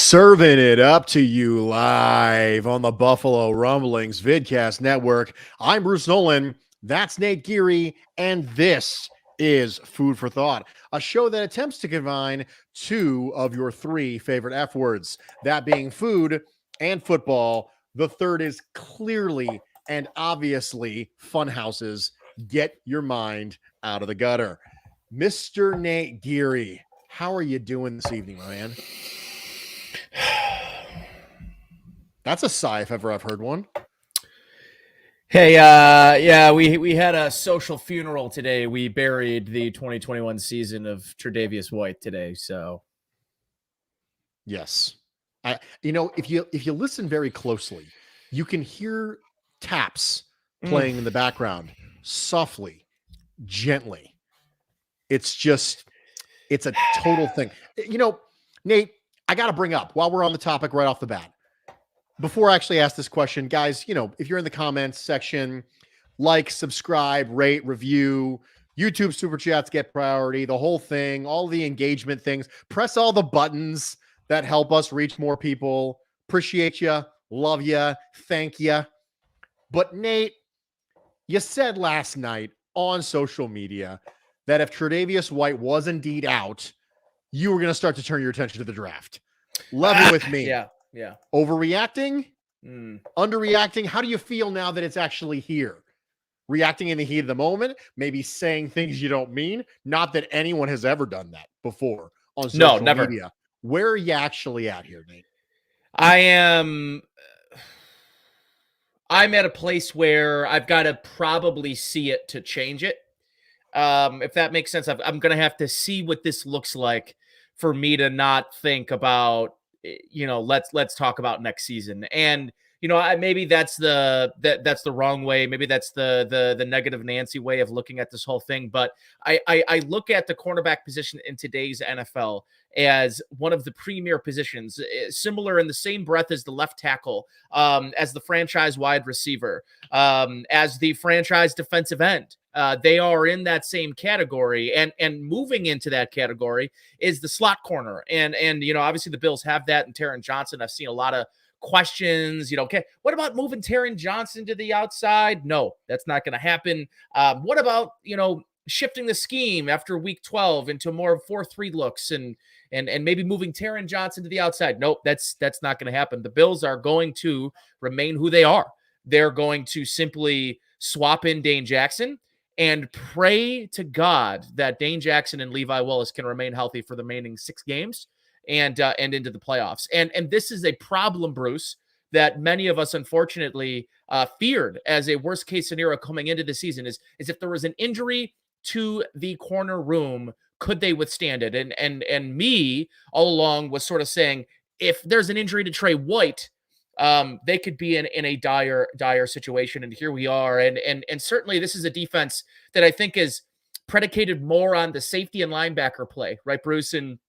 Serving it up to you live on the Buffalo Rumblings Vidcast Network. I'm Bruce Nolan. That's Nate Geary. And this is Food for Thought, a show that attempts to combine two of your three favorite F words, that being food and football. The third is clearly and obviously fun houses. Get your mind out of the gutter. Mr. Nate Geary, how are you doing this evening, my man? That's a sigh if ever I've heard one. Hey, yeah, we had a social funeral today. We buried the 2021 season of Tre'Davious White today. So, yes, if you listen very closely, you can hear taps playing in the background, softly, gently. It's a total thing. Nate, I got to bring up while we're on the topic right off the bat. Before I actually ask this question, guys, if you're in the comments section, like, subscribe, rate, review, YouTube super chats get priority, the whole thing, all the engagement things, press all the buttons that help us reach more people. Appreciate you. Love you. Thank you. But Nate, you said last night on social media that if Tre'Davious White was indeed out, you were going to start to turn your attention to the draft. Level with me. Yeah. Overreacting? Underreacting? How do you feel now that it's actually here? Reacting in the heat of the moment? Maybe saying things you don't mean? Not that anyone has ever done that before on social media. Where are you actually at here, Nate? I'm at a place where I've got to probably see it to change it. If that makes sense, I'm going to have to see what this looks like for me to not think about, let's talk about next season. And, maybe that's the wrong way. Maybe that's the negative Nancy way of looking at this whole thing. But I look at the cornerback position in today's NFL as one of the premier positions, similar in the same breath as the left tackle, as the franchise wide receiver, as the franchise defensive end. They are in that same category, and moving into that category is the slot corner. And obviously the Bills have that in Taron Johnson. I've seen a lot of questions, okay, what about moving Taron Johnson to the outside? No, that's not going to happen. What about, shifting the scheme after week 12 into more 4-3 looks and maybe moving Taron Johnson to the outside? Nope, that's not going to happen. The Bills are going to remain who they are. They're going to simply swap in Dane Jackson and pray to God that Dane Jackson and Levi Willis can remain healthy for the remaining 6 games and into the playoffs. And this is a problem, Bruce, that many of us unfortunately feared as a worst case scenario coming into the season is if there was an injury to the corner room, could they withstand it? And me all along was sort of saying, if there's an injury to Trey White, they could be in a dire situation. And here we are. And certainly this is a defense that I think is predicated more on the safety and linebacker play, right, Bruce? And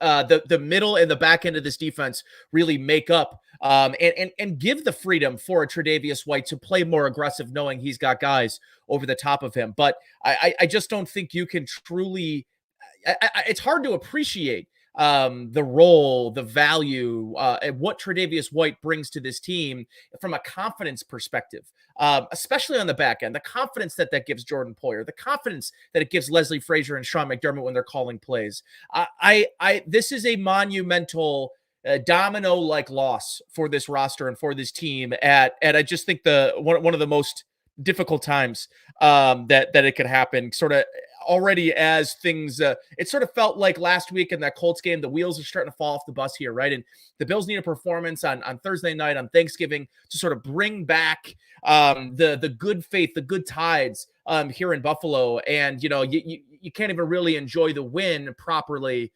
the middle and the back end of this defense really make up and give the freedom for a Tre'Davious White to play more aggressive, knowing he's got guys over the top of him. But I just don't think you can truly. It's hard to appreciate the role, the value, and what Tre'Davious White brings to this team from a confidence perspective, especially on the back end. The confidence that gives Jordan Poyer, the confidence that it gives Leslie Frazier and Sean McDermott when they're calling plays. This is a monumental domino-like loss for this roster and for this team. At I just think one of the most difficult times that it could happen. Sort of already as things, it sort of felt like last week in that Colts game, the wheels are starting to fall off the bus here, right? And the Bills need a performance on Thursday night, on Thanksgiving, to sort of bring back the good faith, the good tides here in Buffalo. And, you can't even really enjoy the win properly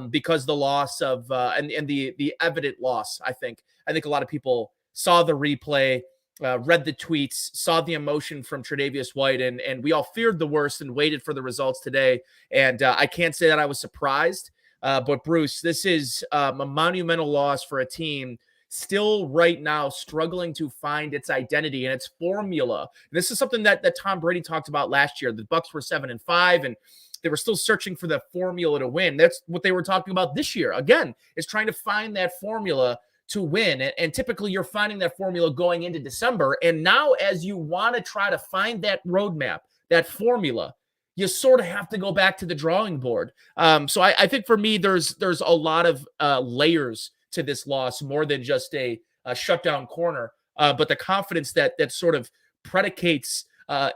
because the loss of, and the evident loss, I think a lot of people saw the replay, read the tweets, saw the emotion from Tre'Davious White, and we all feared the worst and waited for the results today. And I can't say that I was surprised, but Bruce, this is a monumental loss for a team still right now struggling to find its identity and its formula. This is something that Tom Brady talked about last year. The Bucs were 7-5, and they were still searching for the formula to win. That's what they were talking about this year. Again, is trying to find that formula to win. And typically you're finding that formula going into December. And now as you want to try to find that roadmap, that formula, you sort of have to go back to the drawing board. So I think for me, there's a lot of layers to this loss, more than just a shutdown corner, but the confidence that sort of predicates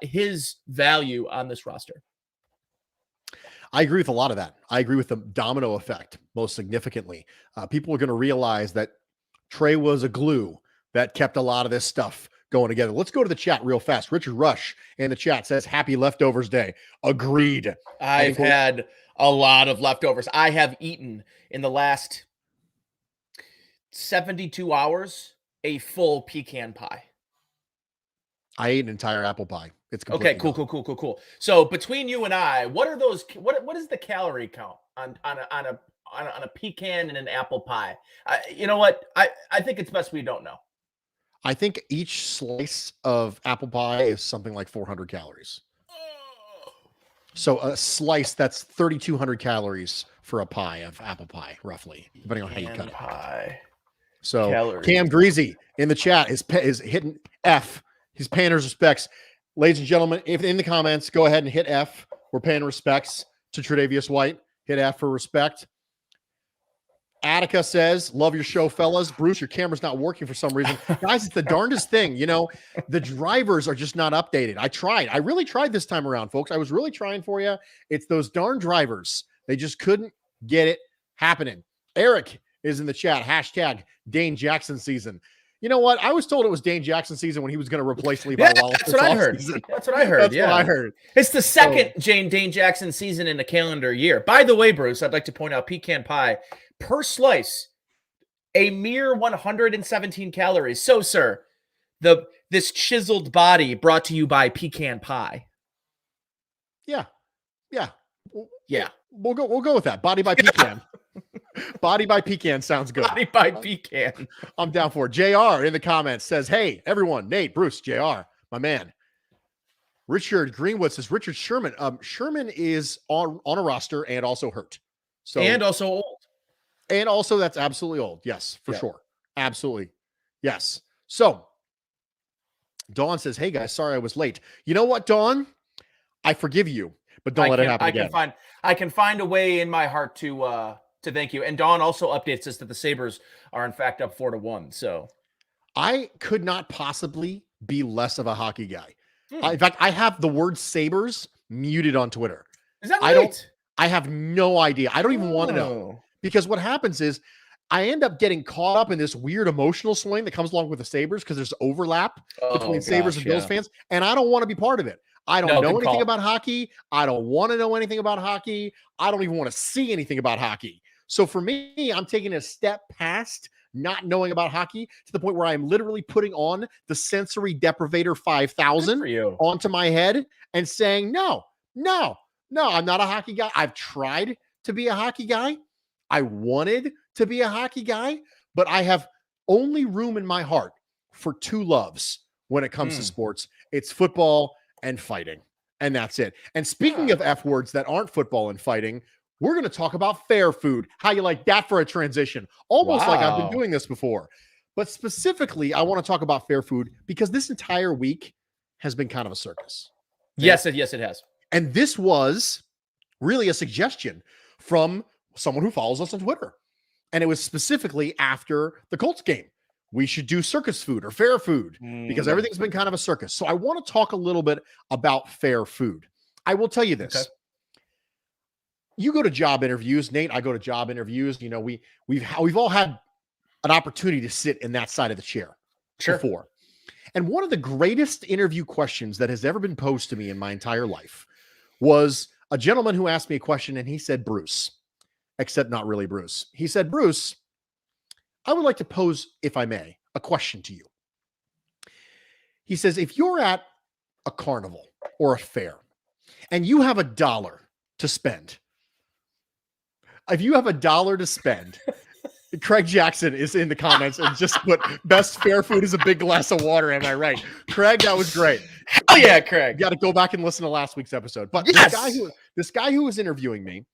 his value on this roster. I agree with a lot of that. I agree with the domino effect most significantly. People are going to realize that Trey was a glue that kept a lot of this stuff going together. Let's go to the chat real fast. Richard Rush in the chat says, happy leftovers day. Agreed. I've had a lot of leftovers. I have eaten in the last 72 hours a full pecan pie. I ate an entire apple pie. It's okay. Cool. So between you and I, what are those? What is the calorie count on a pecan and an apple pie? You know what? I think it's best we don't know. I think each slice of apple pie is something like 400 calories. So a slice, that's 3,200 calories for a pie of apple pie, roughly, depending on how you cut it. Pie. So calories. Cam Greasy in the chat is hitting F. He's paying his respects. Ladies and gentlemen, if in the comments, go ahead and hit F. We're paying respects to Tre'Davious White. Hit F for respect. Attica says, love your show, fellas. Bruce, your camera's not working for some reason. Guys, it's the darndest thing. You know, the drivers are just not updated. I tried. I really tried this time around, folks. I was really trying for you. It's those darn drivers. They just couldn't get it happening. Eric is in the chat. Hashtag Dane Jackson season. You know what? I was told it was Dane Jackson season when he was going to replace Levi Wallace. That's what I heard. That's what I heard. That's what I heard. It's the second Dane Jackson season in the calendar year. By the way, Bruce, I'd like to point out pecan pie per slice, a mere 117 calories. So, sir, this chiseled body brought to you by pecan pie. Yeah. Yeah. We'll go with that. Body by pecan. Body by pecan sounds good. Body by pecan. I'm down for it. JR in the comments says, hey, everyone, Nate, Bruce, JR, my man. Richard Greenwood says, Richard Sherman. Sherman is on a roster and also hurt. So and also old. And also that's absolutely old. Yes, for sure. Absolutely. Yes. So Dawn says, hey guys, sorry I was late. You know what, Dawn? I forgive you, but don't let it happen again. I can find a way in my heart to thank you. And Dawn also updates us that the Sabres are in fact up 4-1. So I could not possibly be less of a hockey guy. In fact, I have the word Sabres muted on Twitter. Is that right? I have no idea. I don't even want to know. Because what happens is I end up getting caught up in this weird emotional swing that comes along with the Sabres because there's overlap between Sabres and Bills fans, and I don't want to be part of it. I don't know anything about hockey. I don't want to know anything about hockey. I don't even want to see anything about hockey. So for me, I'm taking a step past not knowing about hockey to the point where I'm literally putting on the sensory deprivator 5000 onto my head and saying, no, I'm not a hockey guy. I've tried to be a hockey guy. I wanted to be a hockey guy, but I have only room in my heart for two loves when it comes to sports. It's football and fighting, and that's it. And speaking of F words that aren't football and fighting, we're going to talk about fair food. How you like that for a transition? Almost like I've been doing this before. But specifically, I want to talk about fair food because this entire week has been kind of a circus. Yes, it has. And this was really a suggestion from someone who follows us on Twitter. And it was specifically after the Colts game. We should do circus food or fair food because everything's been kind of a circus. So I want to talk a little bit about fair food. I will tell you this. Okay. You go to job interviews, Nate, I go to job interviews. You know, we've all had an opportunity to sit in that side of the chair before. And one of the greatest interview questions that has ever been posed to me in my entire life was a gentleman who asked me a question and he said, Bruce, except not really Bruce. He said, Bruce, I would like to pose, if I may, a question to you. He says, if you're at a carnival or a fair and you have $1 to spend, Craig Jackson is in the comments and just put best fair food is a big glass of water. Am I right? Craig, that was great. Hell yeah, Craig. You got to go back and listen to last week's episode. But Yes! this guy who was interviewing me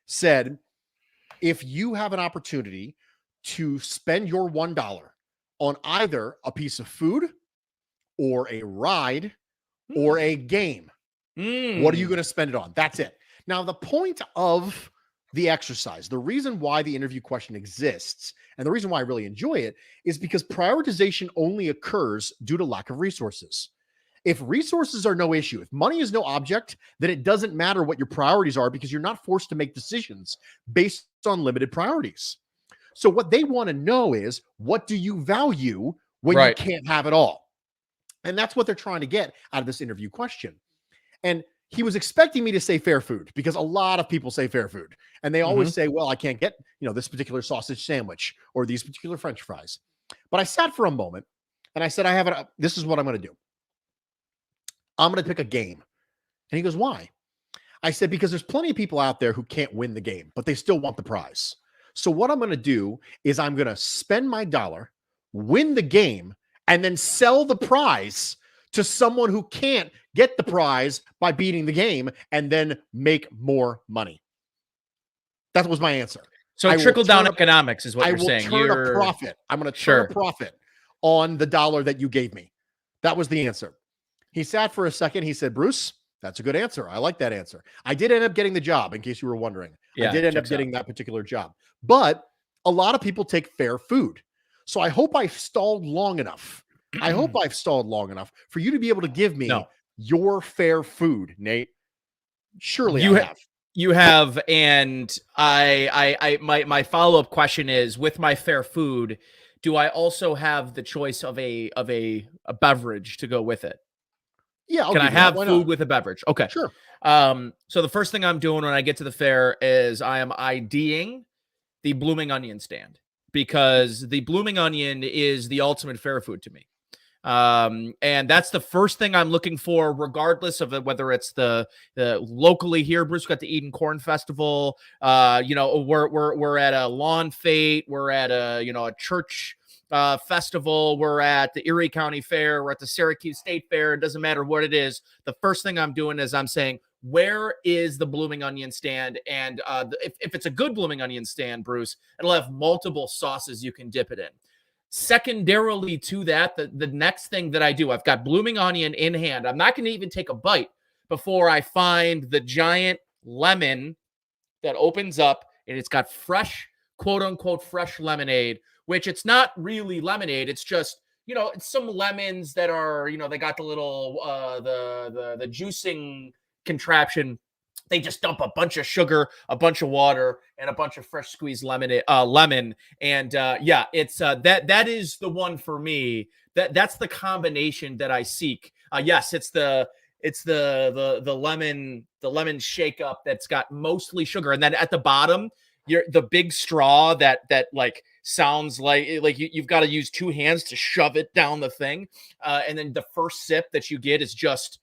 said, if you have an opportunity to spend your $1 on either a piece of food or a ride or a game, what are you going to spend it on? That's it. Now, the point of the exercise, the reason why the interview question exists, and the reason why I really enjoy it, is because prioritization only occurs due to lack of resources. If resources are no issue, if money is no object, then it doesn't matter what your priorities are because you're not forced to make decisions based on limited priorities. So what they want to know is, what do you value when you can't have it all? And that's what they're trying to get out of this interview question. And he was expecting me to say fair food because a lot of people say fair food. And they always say, well, I can't get, this particular sausage sandwich or these particular French fries. But I sat for a moment and I said, this is what I'm going to do. I'm going to pick a game. And he goes, why? I said, because there's plenty of people out there who can't win the game, but they still want the prize. So what I'm going to do is I'm going to spend my $1, win the game, and then sell the prize to someone who can't get the prize by beating the game and then make more money. That was my answer. So trickle-down economics is what you're saying. I'm going to turn a profit on the $1 that you gave me. That was the answer. He sat for a second. He said, Bruce, that's a good answer. I like that answer. I did end up getting the job, in case you were wondering. I did end up getting that particular job. But a lot of people take fair food. So I hope I've stalled long enough. For you to be able to give me your fair food, Nate. Surely I have. You have, and my follow-up question is, with my fair food, do I also have the choice of a beverage to go with it? Yeah. Can I have food with a beverage? Okay. Sure. So the first thing I'm doing when I get to the fair is I am IDing the Blooming Onion stand, because the Blooming Onion is the ultimate fair food to me. And that's the first thing I'm looking for, regardless of whether it's the locally here. Bruce got the Eden Corn Festival. We're at a lawn fete. We're at a church festival. We're at the Erie County Fair. We're at the Syracuse State Fair. It doesn't matter what it is. The first thing I'm doing is I'm saying, where is the Blooming Onion stand? And if it's a good Blooming Onion stand, Bruce, it'll have multiple sauces you can dip it in. Secondarily to that, the next thing that I do, I've got Blooming Onion in hand. I'm not going to even take a bite before I find the giant lemon that opens up, and it's got fresh, quote unquote, fresh lemonade, which it's not really lemonade. It's just, it's some lemons that are, they got the little, the juicing contraption. They just dump a bunch of sugar, a bunch of water, and a bunch of fresh squeezed lemon. And it's that is the one for me. That's the combination that I seek. Yes, it's the lemon shake up that's got mostly sugar, and then at the bottom, the big straw that like sounds like you've got to use two hands to shove it down the thing, and then the first sip that you get is just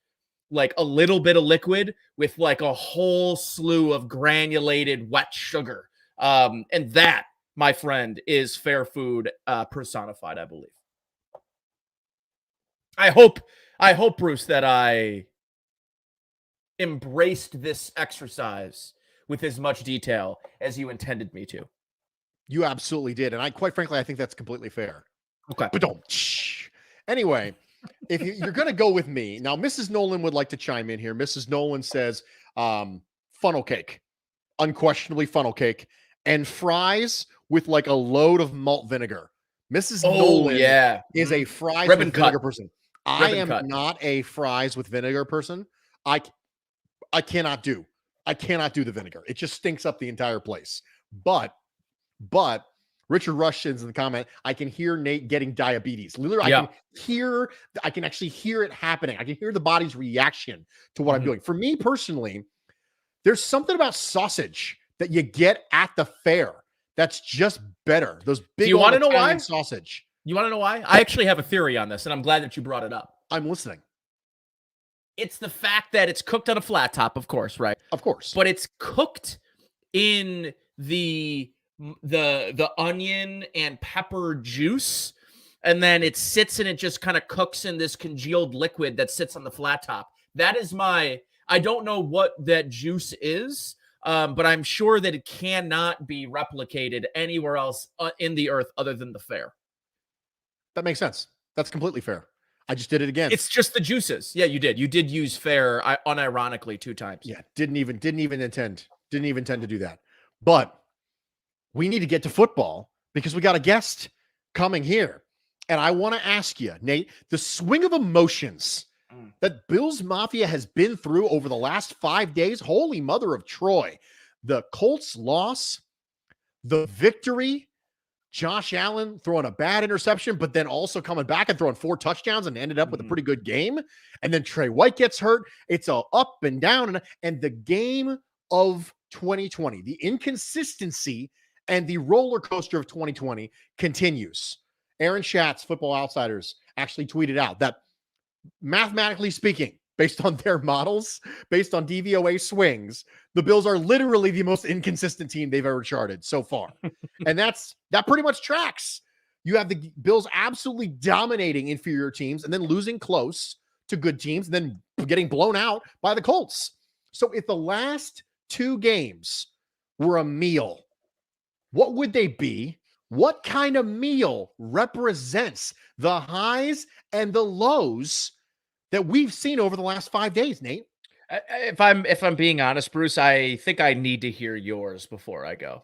like a little bit of liquid with like a whole slew of granulated wet sugar. And that, my friend, is fair food personified, I believe. I hope, Bruce, that I embraced this exercise with as much detail as you intended me to. You absolutely did. And quite frankly, I think that's completely fair. Okay. But don't. Anyway, if you're going to go with me now, Mrs. Nolan would like to chime in here. Mrs. Nolan says, funnel cake, unquestionably funnel cake, and fries with like a load of malt vinegar. Mrs. Nolan is a fries with vinegar person. I am not a fries with vinegar person. I cannot do the vinegar. It just stinks up the entire place. But Richard Rush sends in the comment, I can hear Nate getting diabetes. Literally, I can actually hear it happening. I can hear the body's reaction to what I'm doing. For me personally, there's something about sausage that you get at the fair that's just better. Those big Italian sausage. You want to know why? I actually have a theory on this, and I'm glad that you brought it up. I'm listening. It's the fact that it's cooked on a flat top, of course, right? Of course. But it's cooked in the the onion and pepper juice, and then it sits and it just kind of cooks in this congealed liquid that sits on the flat top. That is I don't know what that juice is, but I'm sure that it cannot be replicated anywhere else in the earth other than the fair. That makes sense. That's completely fair. I just did it again. It's just the juices. Yeah, you did. You did use fair unironically 2 times. Yeah, didn't even intend to do that. But we need to get to football because we got a guest coming here. And I want to ask you, Nate, the swing of emotions that Bills Mafia has been through over the last 5 days. Holy mother of Troy. The Colts loss, the victory, Josh Allen throwing a bad interception, but then also coming back and throwing 4 touchdowns and ended up with a pretty good game. And then Trey White gets hurt. It's all up and down. And the game of 2020, the inconsistency and the roller coaster of 2020 continues. Aaron Schatz, Football Outsiders, actually tweeted out that mathematically speaking, based on their models, based on DVOA swings, the Bills are literally the most inconsistent team they've ever charted so far. And that pretty much tracks. You have the Bills absolutely dominating inferior teams and then losing close to good teams and then getting blown out by the Colts. So if the last 2 games were a meal, what would they be? What kind of meal represents the highs and the lows that we've seen over the last 5 days, Nate? If I'm being honest, Bruce, I think I need to hear yours before I go.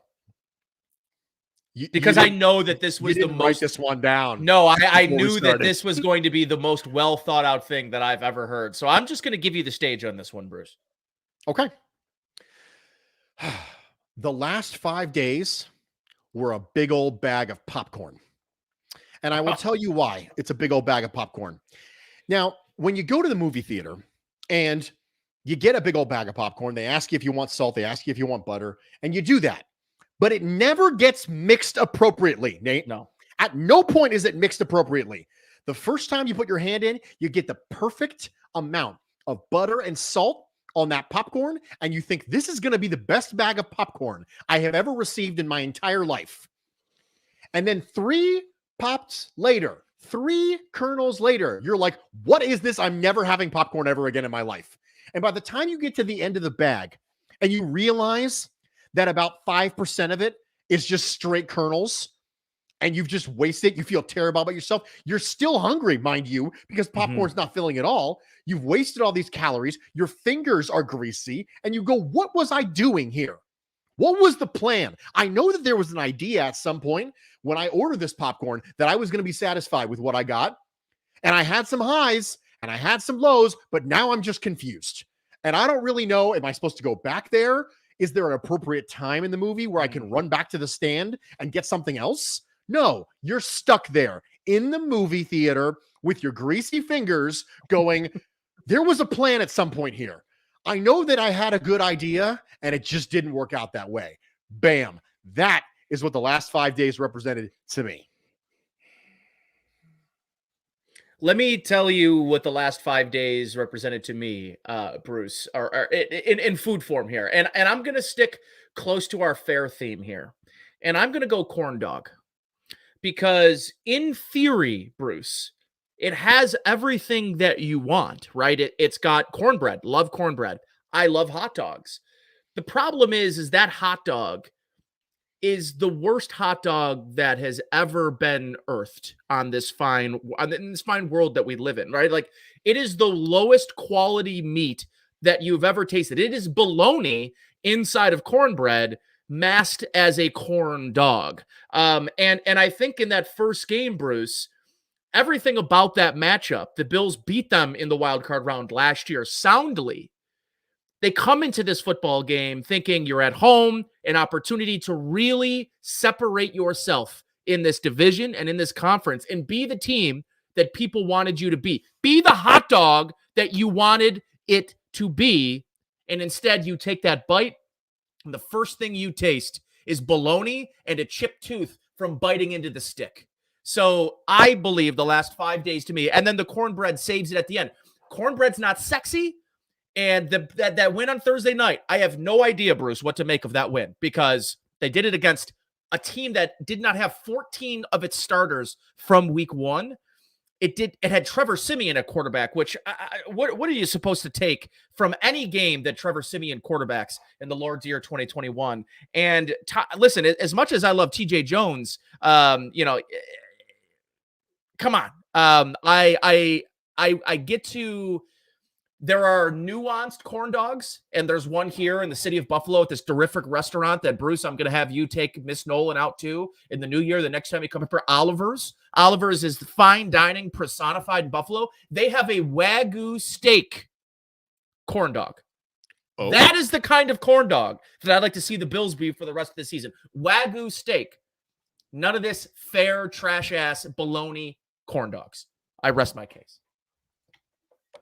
Because I know that this was the most. Write this one down. No, I knew that this was going to be the most well thought out thing that I've ever heard. So I'm just going to give you the stage on this one, Bruce. Okay. The last 5 days were a big old bag of popcorn. And I will tell you why it's a big old bag of popcorn. Now, when you go to the movie theater and you get a big old bag of popcorn, they ask you if you want salt, they ask you if you want butter, and you do that. But it never gets mixed appropriately, Nate. No. At no point is it mixed appropriately. The first time you put your hand in, you get the perfect amount of butter and salt on that popcorn, and you think this is going to be the best bag of popcorn I have ever received in my entire life. And then 3 pops later, 3 kernels later, you're like, what is this? I'm never having popcorn ever again in my life. And by the time you get to the end of the bag and you realize that about 5% of it is just straight kernels and you've just wasted it, you feel terrible about yourself. You're still hungry, mind you, because popcorn's not filling at all. You've wasted all these calories. Your fingers are greasy and you go, what was I doing here? What was the plan? I know that there was an idea at some point when I ordered this popcorn that I was going to be satisfied with what I got. And I had some highs and I had some lows, but now I'm just confused. And I don't really know, am I supposed to go back there? Is there an appropriate time in the movie where I can run back to the stand and get something else? No, you're stuck there in the movie theater with your greasy fingers going, there was a plan at some point here. I know that I had a good idea and it just didn't work out that way. Bam. That is what the last 5 days represented to me. Let me tell you what the last 5 days represented to me, Bruce, or in food form here. And I'm going to stick close to our fair theme here. And I'm going to go corn dog. Because in theory, Bruce, it has everything that you want, right? It's got cornbread. Love cornbread. I love hot dogs. The problem is that hot dog is the worst hot dog that has ever been earthed in this fine world that we live in, right? Like, it is the lowest quality meat that you've ever tasted. It is bologna inside of cornbread masked as a corn dog. And I think in that first game, Bruce, everything about that matchup, the Bills beat them in the wild card round last year soundly. They come into this football game thinking you're at home, an opportunity to really separate yourself in this division and in this conference and be the team that people wanted you to be. Be the hot dog that you wanted it to be. And instead, you take that bite, and the first thing you taste is bologna and a chipped tooth from biting into the stick. So I believe the last 5 days to me, and then the cornbread saves it at the end. Cornbread's not sexy. And that win on Thursday night, I have no idea, Bruce, what to make of that win because they did it against a team that did not have 14 of its starters from week one. It had Trevor Siemian at quarterback, which what are you supposed to take from any game that Trevor Siemian quarterbacks in the Lord's year 2021? And listen, as much as I love TJ Jones, come on. I get to. There are nuanced corn dogs, and there's one here in the city of Buffalo at this terrific restaurant that, Bruce, I'm going to have you take Miss Nolan out to in the new year. The next time you come up for Oliver's. Oliver's is fine dining personified in Buffalo. They have a Wagyu steak corn dog. Oh. That is the kind of corn dog that I'd like to see the Bills be for the rest of the season. Wagyu steak. None of this fair, trash-ass, baloney corn dogs. I rest my case.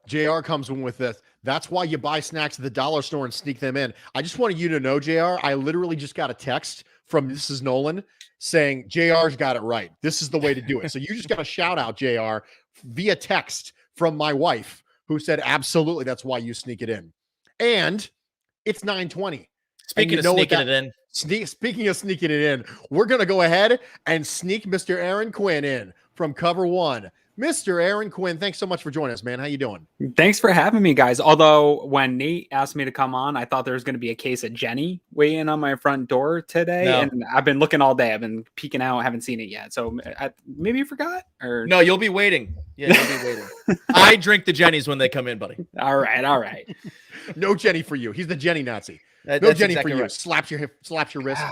JR comes in with this. That's why you buy snacks at the dollar store and sneak them in. I just wanted you to know, JR, I literally just got a text from Mrs. Nolan saying, JR's got it right. This is the way to do it. So you just got a shout out, JR, via text from my wife, who said, absolutely, that's why you sneak it in. And it's 9:20. Speaking of sneaking it in. Speaking of sneaking it in, we're going to go ahead and sneak Mr. Aaron Quinn in from Cover One. Mr. Aaron Quinn, thanks so much for joining us, man. How you doing? Thanks for having me, guys. Although when Nate asked me to come on, I thought there was going to be a case of Jenny weighing on my front door today. No. And I've been looking all day. I've been peeking out. Haven't seen it yet. So maybe you forgot? Or no, you'll be waiting. Yeah, you'll be waiting. I drink the Jennies when they come in, buddy. All right. No Jenny for you. He's the Jenny Nazi. No Jenny exactly for you. Right. Slaps your wrist.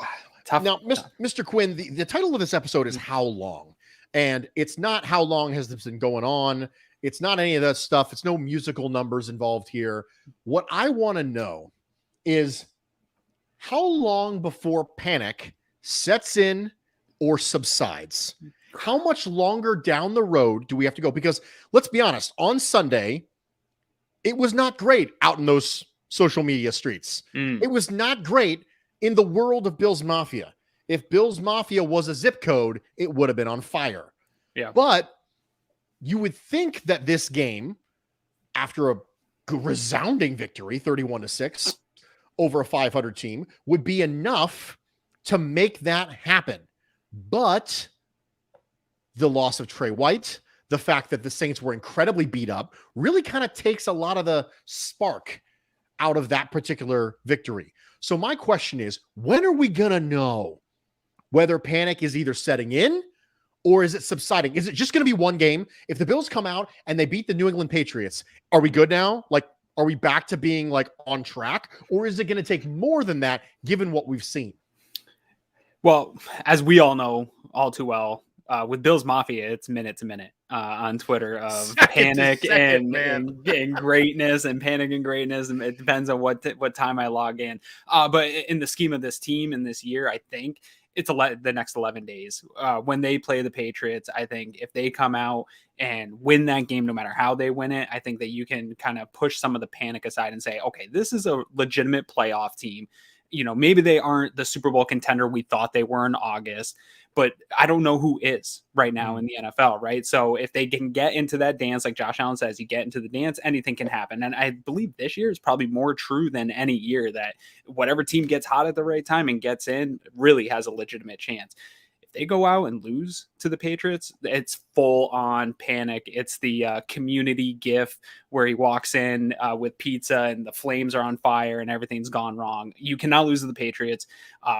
Tough. Now, Mr. Quinn, the title of this episode is How Long? And it's not how long has this been going on. It's not any of that stuff. It's no musical numbers involved here. What I want to know is how long before panic sets in or subsides? How much longer down the road do we have to go? Because let's be honest, on Sunday, it was not great out in those social media streets. It was not great in the world of Bills Mafia. If Bills Mafia was a zip code, it would have been on fire. Yeah. But you would think that this game, after a resounding victory, 31-6, over a 500 team, would be enough to make that happen. But the loss of Trey White, the fact that the Saints were incredibly beat up, really kind of takes a lot of the spark out of that particular victory. So my question is, when are we going to know whether panic is either setting in or is it subsiding? Is it just going to be one game? If the Bills come out and they beat the New England Patriots, are we good now? Like, are we back to being like on track? Or is it going to take more than that given what we've seen? Well, as we all know all too well, with Bills Mafia, it's minute to minute on Twitter of panic and greatness and panic and greatness. And it depends on what time I log in. But in the scheme of this team and this year, I think it's the next 11 days when they play the Patriots. I think if they come out and win that game, no matter how they win it, I think that you can kind of push some of the panic aside and say, okay, this is a legitimate playoff team. You know, maybe they aren't the Super Bowl contender we thought they were in August, but I don't know who is right now in the NFL, right? So if they can get into that dance, like Josh Allen says, you get into the dance, anything can happen. And I believe this year is probably more true than any year that whatever team gets hot at the right time and gets in really has a legitimate chance. If they go out and lose to the Patriots, it's full on panic. It's the community gif where he walks in with pizza and the flames are on fire and everything's gone wrong. You cannot lose to the Patriots.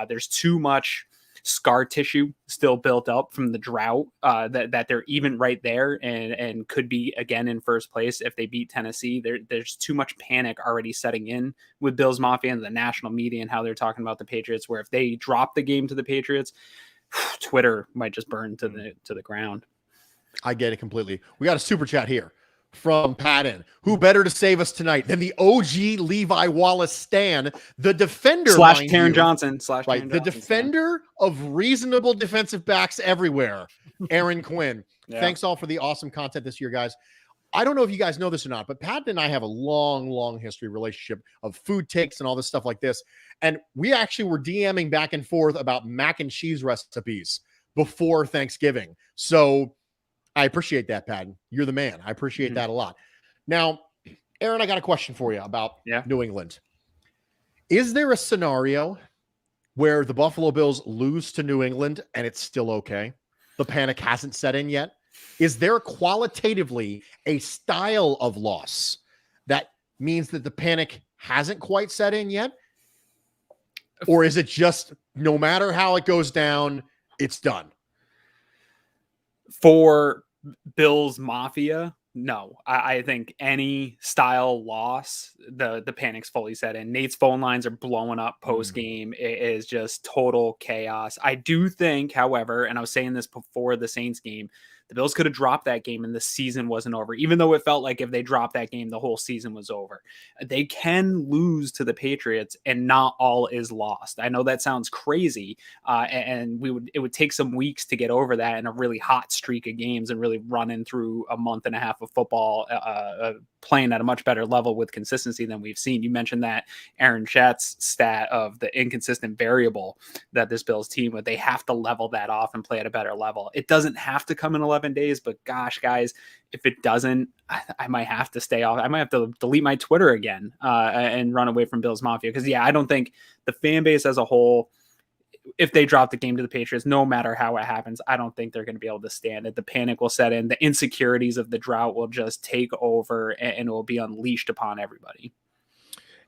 There's too much scar tissue still built up from the drought that they're even right there and could be again in first place if they beat Tennessee. There's too much panic already setting in with Bills Mafia and the national media and how they're talking about the Patriots, where if they drop the game to the Patriots, Twitter might just burn to the ground. I get it completely. We got a super chat here from Patton. Who better to save us tonight than the OG Levi Wallace Stan, the defender / Taron Johnson / right? The defender of reasonable defensive backs everywhere, Aaron Quinn. Yeah. Thanks all for the awesome content this year, guys. I don't know if you guys know this or not, but Patton and I have a long history relationship of food takes and all this stuff like this. And we actually were DMing back and forth about mac and cheese recipes before Thanksgiving. So I appreciate that, Patton. You're the man. I appreciate that a lot. Now, Aaron, I got a question for you about New England. Is there a scenario where the Buffalo Bills lose to New England and it's still okay? The panic hasn't set in yet. Is there qualitatively a style of loss that means that the panic hasn't quite set in yet? Or is it just no matter how it goes down, it's done? For Bills Mafia, no. I think any style loss, the panic's fully set in. Nate's phone lines are blowing up post game. It is just total chaos. I do think, however, and I was saying this before the Saints game, the Bills could have dropped that game and the season wasn't over, even though it felt like if they dropped that game, the whole season was over. They can lose to the Patriots and not all is lost. I know that sounds crazy, and it would take some weeks to get over that in a really hot streak of games and really running through a month and a half of football, playing at a much better level with consistency than we've seen. You mentioned that Aaron Schatz stat of the inconsistent variable that this Bills team with, they have to level that off and play at a better level. It doesn't have to come in 11 days, but gosh, guys, if it doesn't, I might have to stay off. I might have to delete my Twitter again and run away from Bills Mafia. Because I don't think the fan base as a whole, if they drop the game to the Patriots, no matter how it happens, I don't think they're going to be able to stand it. The panic will set in. The insecurities of the drought will just take over and it will be unleashed upon everybody.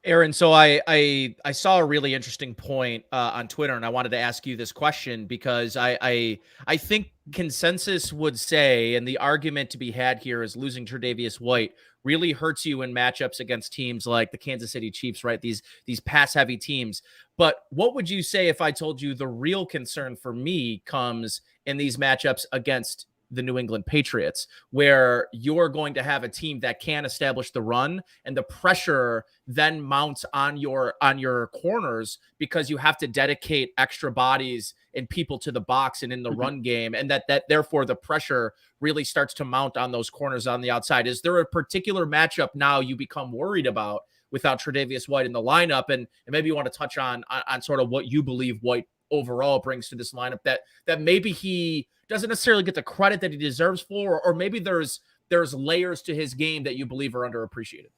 Aaron, so I saw a really interesting point on Twitter, and I wanted to ask you this question because I think consensus would say, and the argument to be had here is losing Tre'Davious White really hurts you in matchups against teams like the Kansas City Chiefs, right? These pass-heavy teams. But what would you say if I told you the real concern for me comes in these matchups against the New England Patriots, where you're going to have a team that can establish the run and the pressure then mounts on your corners because you have to dedicate extra bodies and people to the box and in the run game, and that therefore the pressure really starts to mount on those corners on the outside. Is there a particular matchup now you become worried about without Tre'Davious White in the lineup? And maybe you want to touch on sort of what you believe White overall brings to this lineup that maybe he doesn't necessarily get the credit that he deserves for, or maybe there's layers to his game that you believe are underappreciated.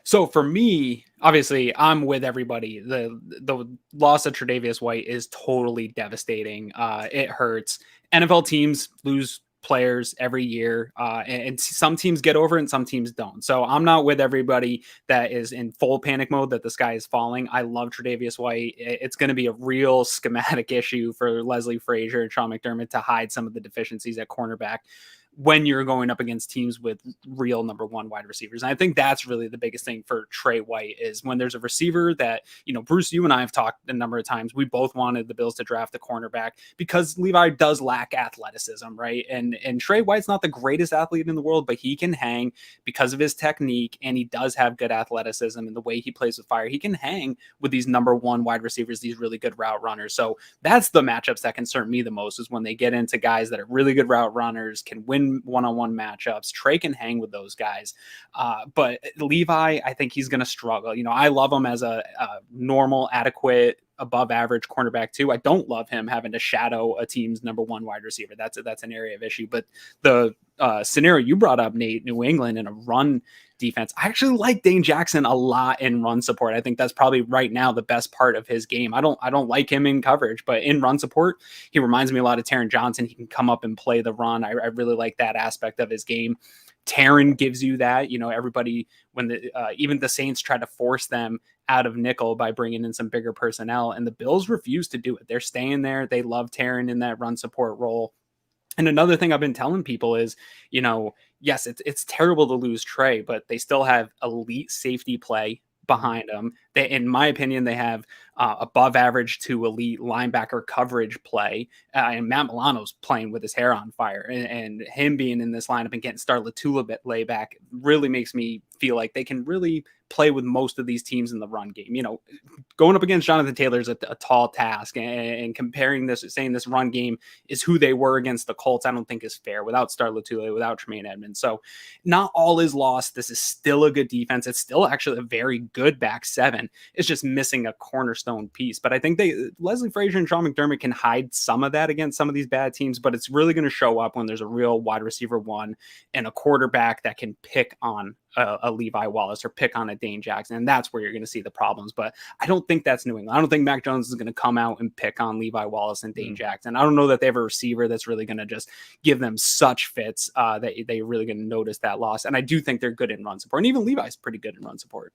So for me, obviously, I'm with everybody. The loss of Tre'Davious White is totally devastating. It hurts. NFL teams lose players every year, and some teams get over it and some teams don't. So I'm not with everybody that is in full panic mode that the sky is falling. I love Tre'Davious White. It's going to be a real schematic issue for Leslie Frazier and Sean McDermott to hide some of the deficiencies at cornerback when you're going up against teams with real number one wide receivers. And I think that's really the biggest thing for Trey White is when there's a receiver that, Bruce, you and I have talked a number of times, we both wanted the Bills to draft a cornerback because Levi does lack athleticism, right? And Trey White's not the greatest athlete in the world, but he can hang because of his technique, and he does have good athleticism and the way he plays with fire. He can hang with these number one wide receivers, these really good route runners. So that's the matchups that concern me the most, is when they get into guys that are really good route runners, can win one-on-one matchups. Trey can hang with those guys. But Levi, I think he's going to struggle. I love him as a normal, adequate, above average cornerback too. I don't love him having to shadow a team's number one wide receiver. That's an area of issue. But the scenario you brought up, Nate, New England in a run defense, I actually like Dane Jackson a lot in run support. I think that's probably right now the best part of his game. I don't like him in coverage, but in run support, he reminds me a lot of Taron Johnson. He can come up and play the run. I really like that aspect of his game. Taron gives you that. Everybody, when even the Saints try to force them out of nickel by bringing in some bigger personnel, and the Bills refuse to do it. They're staying there. They love Taron in that run support role. And another thing I've been telling people is, yes, it's terrible to lose Trey, but they still have elite safety play behind them. They, in my opinion, they have above average to elite linebacker coverage play. And Matt Milano's playing with his hair on fire, and him being in this lineup and getting Star Latula back really makes me feel like they can really play with most of these teams in the run game. Going up against Jonathan Taylor is a tall task, and comparing this, saying this run game is who they were against the Colts, I don't think is fair without Star Latula, without Tremaine Edmonds. So not all is lost. This is still a good defense. It's still actually a very good back seven. It's just missing a cornerstone piece. But I think Leslie Frazier and Sean McDermott can hide some of that against some of these bad teams, but it's really going to show up when there's a real wide receiver one and a quarterback that can pick on a Levi Wallace or pick on a Dane Jackson, and that's where you're going to see the problems. But I don't think that's New England. I don't think Mac Jones is going to come out and pick on Levi Wallace and Dane Jackson. I don't know that they have a receiver that's really going to just give them such fits that they're really going to notice that loss. And I do think they're good in run support, and even Levi's pretty good in run support.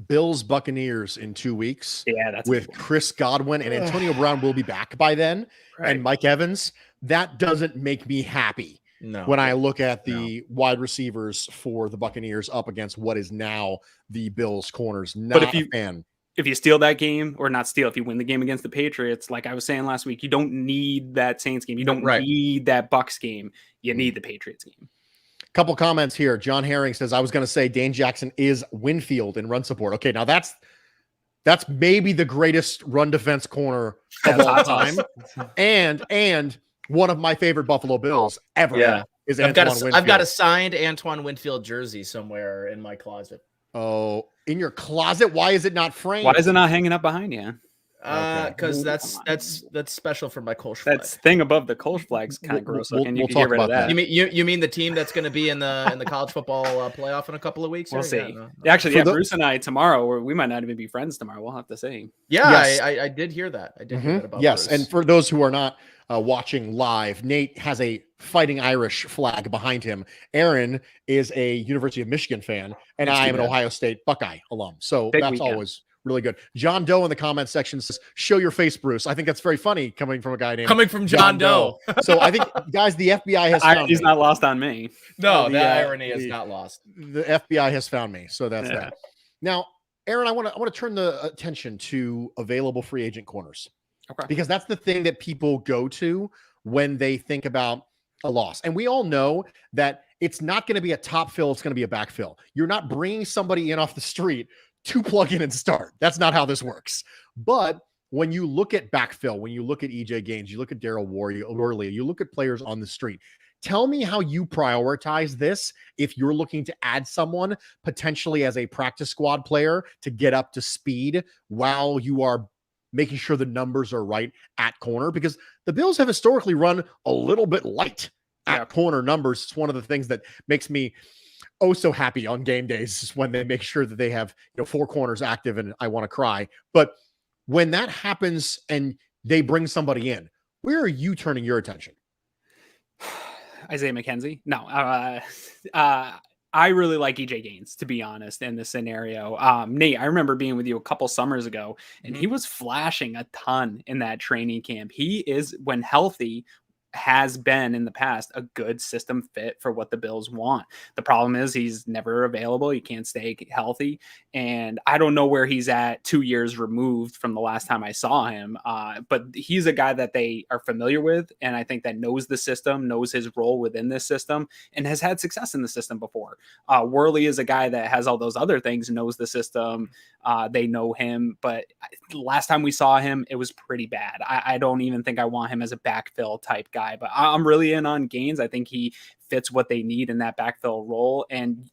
Bills Buccaneers in 2 weeks. Yeah, that's with Chris Godwin, and Antonio Brown will be back by then, and Mike Evans. That doesn't make me happy when I look at the wide receivers for the Buccaneers up against what is now the Bills corners. Not but a fan. If you steal that game, or not steal, if you win the game against the Patriots, like I was saying last week, you don't need that Saints game. You don't need that Bucs game. You need the Patriots game. Couple comments here. John Herring says, I was going to say Dane Jackson is Winfield in run support. Okay, now that's maybe the greatest run defense corner of all time. and one of my favorite Buffalo Bills ever is Antoine Winfield. I've got a signed Antoine Winfield jersey somewhere in my closet. Oh, in your closet? Why is it not framed? Why is it not hanging up behind you? Because that's special for my Kolsch flag. That's thing above the Kolsch flag's kind of gross looking. You can get rid of that. You mean the team that's going to be in the college football playoff in a couple of weeks? We'll see. Actually, Bruce and I tomorrow, we might not even be friends tomorrow. We'll have to see. Yeah, yes. I did hear that. I did hear that about Yes, Bruce. and for those who are not watching live, Nate has a Fighting Irish flag behind him. Aaron is a University of Michigan fan, and I am an Ohio State Buckeye alum. So that's always really good. John Doe in the comment section says, show your face, Bruce. I think that's very funny coming from a guy named John Doe. So I think, guys, the FBI has found He's not lost on me. No, the irony is not lost. The FBI has found me. So that's that. Now, Aaron, I want to turn the attention to available free agent corners. Okay. Because that's the thing that people go to when they think about a loss. And we all know that it's not going to be a top fill. It's going to be a backfill. You're not bringing somebody in off the street to plug in and start. That's not how this works. But when you look at backfill, when you look at EJ Gaines, you look at Daryl Worley, you look at players on the street. Tell me how you prioritize this if you're looking to add someone potentially as a practice squad player to get up to speed while you are making sure the numbers are right at corner, because the Bills have historically run a little bit light at corner numbers. It's one of the things that makes me so happy on game days when they make sure that they have 4 corners active, and I want to cry. But when that happens and they bring somebody in, where are you turning your attention? Isaiah McKenzie? No. I really like EJ Gaines, to be honest, in this scenario. Nate, I remember being with you a couple summers ago, and he was flashing a ton in that training camp. He is, when healthy, has been in the past a good system fit for what the Bills want. The problem is he's never available. He can't stay healthy. And I don't know where he's at 2 years removed from the last time I saw him. But he's a guy that they are familiar with. And I think that knows the system, knows his role within this system, and has had success in the system before. Worley is a guy that has all those other things, knows the system. They know him. But last time we saw him, it was pretty bad. I don't even think I want him as a backfill type guy. But I'm really in on Gaines. I think he fits what they need in that backfill role. And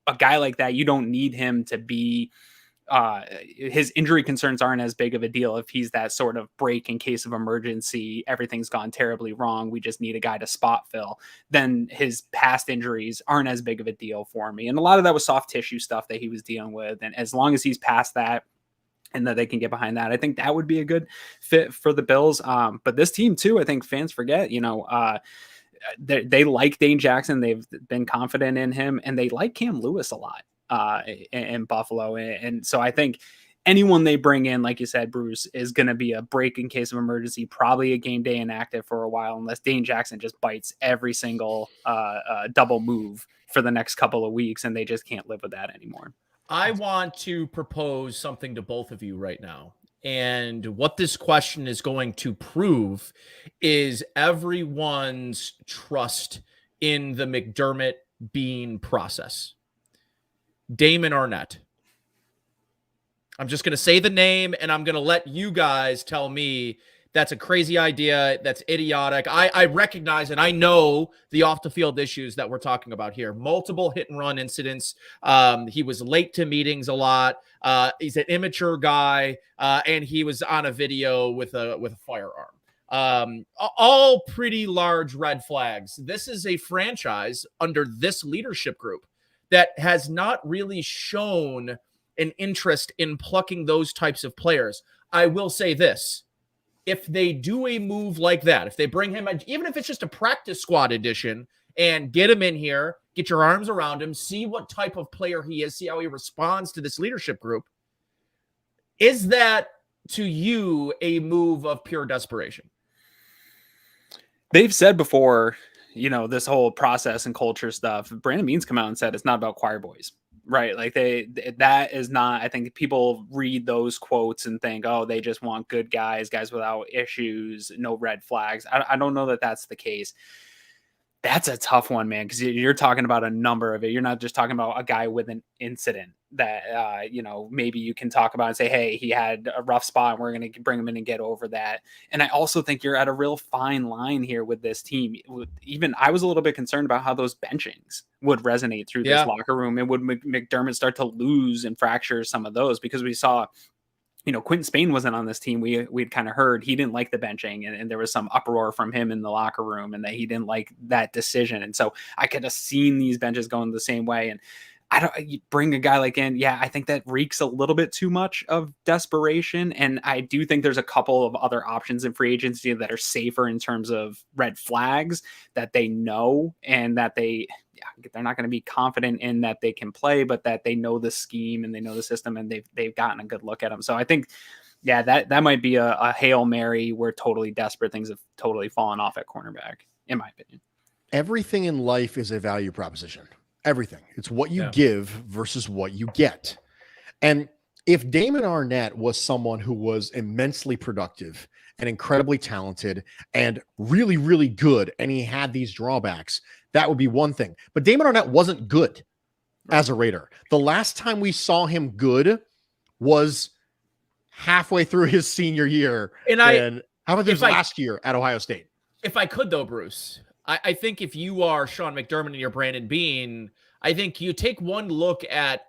a guy like that, you don't need him to be his injury concerns aren't as big of a deal if he's that sort of break in case of emergency, everything's gone terribly wrong, we just need a guy to spot fill. Then his past injuries aren't as big of a deal for me. And a lot of that was soft tissue stuff that he was dealing with. And as long as he's past that, and that they can get behind that, I think that would be a good fit for the Bills. But this team too, I think fans forget, they like Dane Jackson. They've been confident in him, and they like Cam Lewis a lot in Buffalo. And so I think anyone they bring in, like you said, Bruce, is going to be a break in case of emergency, probably a game day inactive for a while, unless Dane Jackson just bites every single double move for the next couple of weeks, and they just can't live with that anymore. I want to propose something to both of you right now. And what this question is going to prove is everyone's trust in the McDermott Bean process. Damon Arnett. I'm just going to say the name, and I'm going to let you guys tell me that's a crazy idea. That's idiotic. I recognize and I know the off the field issues that we're talking about here. Multiple hit and run incidents. He was late to meetings a lot. He's an immature guy, and he was on a video with a firearm. All pretty large red flags. This is a franchise under this leadership group that has not really shown an interest in plucking those types of players. I will say this. If they do a move like that, if they bring him, even if it's just a practice squad edition, and get him in here, get your arms around him, see what type of player he is, see how he responds to this leadership group, is that to you a move of pure desperation? They've said before, this whole process and culture stuff, Brandon Beane's come out and said it's not about choir boys. Right. Like that is not, I think people read those quotes and think, oh, they just want good guys without issues, no red flags. I don't know that that's the case. That's a tough one, man, because you're talking about a number of it. You're not just talking about a guy with an incident that, maybe you can talk about and say, hey, he had a rough spot and we're going to bring him in and get over that. And I also think you're at a real fine line here with this team. Even I was a little bit concerned about how those benchings would resonate through this locker room, and would McDermott start to lose and fracture some of those, because we saw Quentin Spain wasn't on this team. We'd kind of heard he didn't like the benching, and there was some uproar from him in the locker room, and that he didn't like that decision. And so I could have seen these benches going the same way. And you bring a guy like in, I think that reeks a little bit too much of desperation. And I do think there's a couple of other options in free agency that are safer in terms of red flags that they know, and that they're not going to be confident in that they can play, but that they know the scheme and they know the system, and they've gotten a good look at them. So I think, that might be a Hail Mary where totally desperate things have totally fallen off at cornerback, in my opinion. Everything in life is a value proposition. Everything. It's what you give versus what you get. And if Damon Arnett was someone who was immensely productive and incredibly talented and really, really good, and he had these drawbacks, that would be one thing. But Damon Arnett wasn't good as a Raider. The last time we saw him good was halfway through his senior year. And how about this last year at Ohio State? If I could, though, Bruce, I think if you are Sean McDermott and you're Brandon Beane, I think you take one look at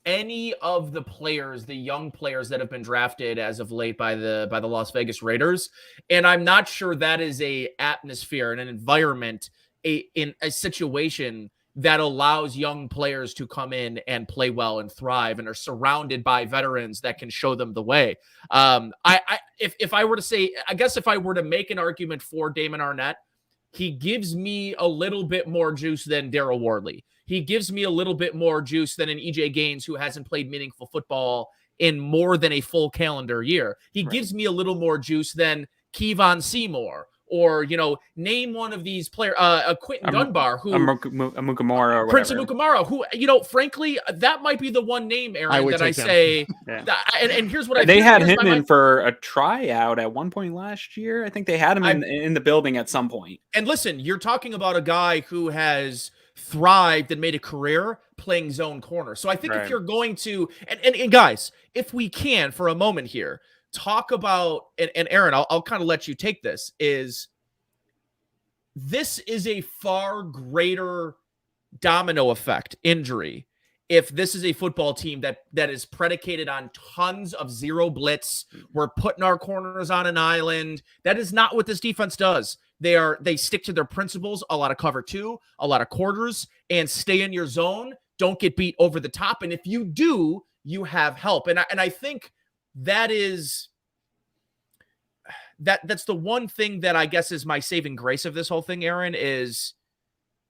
any of the players, the young players that have been drafted as of late by the Las Vegas Raiders, and I'm not sure that is a atmosphere and an environment, in a situation that allows young players to come in and play well and thrive, and are surrounded by veterans that can show them the way. If I were to say, I guess if I were to make an argument for Damon Arnett, he gives me a little bit more juice than Darryl Worley. He gives me a little bit more juice than an EJ Gaines, who hasn't played meaningful football in more than a full calendar year. He gives me a little more juice than Kevon Seymour, or, name one of these players, Quentin Dunbar, who Amukamara, Prince Amukamara, who, frankly, that might be the one name, Aaron, that I say. And here's what they had him in for a tryout at one point last year. I think they had him in the building at some point. And listen, you're talking about a guy who has thrived and made a career playing zone corner. So I think if you're going to, and guys, if we can for a moment here, talk about, and Aaron, I'll kind of let you take this, this is a far greater domino effect injury if this is a football team that is predicated on tons of zero blitz. We're putting our corners on an island. That is not what this defense does. They stick to their principles, a lot of cover two, a lot of quarters, and stay in your zone. Don't get beat over the top. And if you do, you have help. And I think that's the one thing that I guess is my saving grace of this whole thing, Aaron, is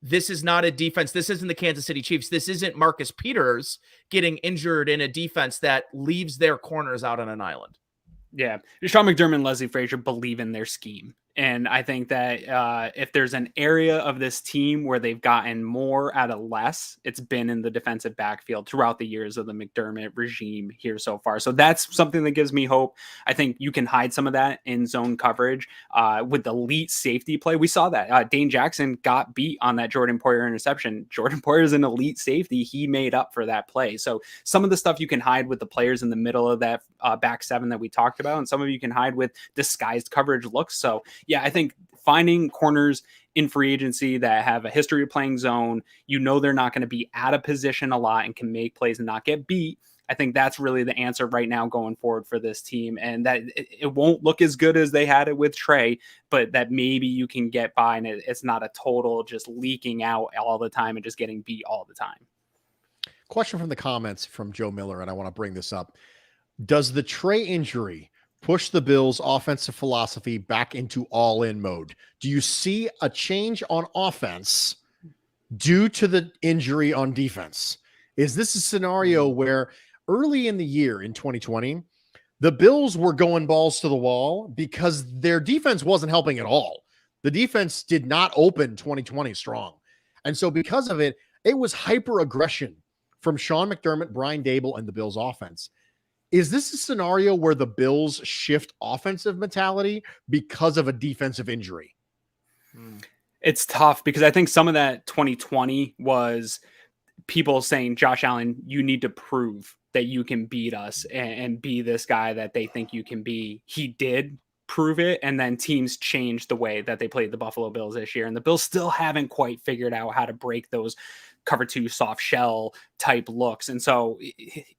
this is not a defense. This isn't the Kansas City Chiefs. This isn't Marcus Peters getting injured in a defense that leaves their corners out on an island. Yeah. Sean McDermott and Leslie Frazier believe in their scheme. And I think that if there's an area of this team where they've gotten more out of less, it's been in the defensive backfield throughout the years of the McDermott regime here so far. So that's something that gives me hope. I think you can hide some of that in zone coverage with the elite safety play. We saw that Dane Jackson got beat on that Jordan Poyer interception. Jordan Poyer is an elite safety. He made up for that play. So some of the stuff you can hide with the players in the middle of that back seven that we talked about, and some of you can hide with disguised coverage looks. So yeah, I think finding corners in free agency that have a history of playing zone, they're not going to be out of position a lot and can make plays and not get beat. I think that's really the answer right now going forward for this team. And that it won't look as good as they had it with Trey, but that maybe you can get by and it's not a total just leaking out all the time and just getting beat all the time. Question from the comments from Joe Miller, and I want to bring this up. Does the Trey injury push the Bills' offensive philosophy back into all-in mode? Do you see a change on offense due to the injury on defense? Is this a scenario where early in the year in 2020, the Bills were going balls to the wall because their defense wasn't helping at all? The defense did not open 2020 strong. And so because of it, it was hyper aggression from Sean McDermott, Brian Dable, and the Bills offense. Is this a scenario where the Bills shift offensive mentality because of a defensive injury? It's tough because I think some of that 2020 was people saying, Josh Allen, you need to prove that you can beat us and be this guy that they think you can be. He did prove it, and then teams changed the way that they played the Buffalo Bills this year, and the Bills still haven't quite figured out how to break those cover two soft shell type looks. And so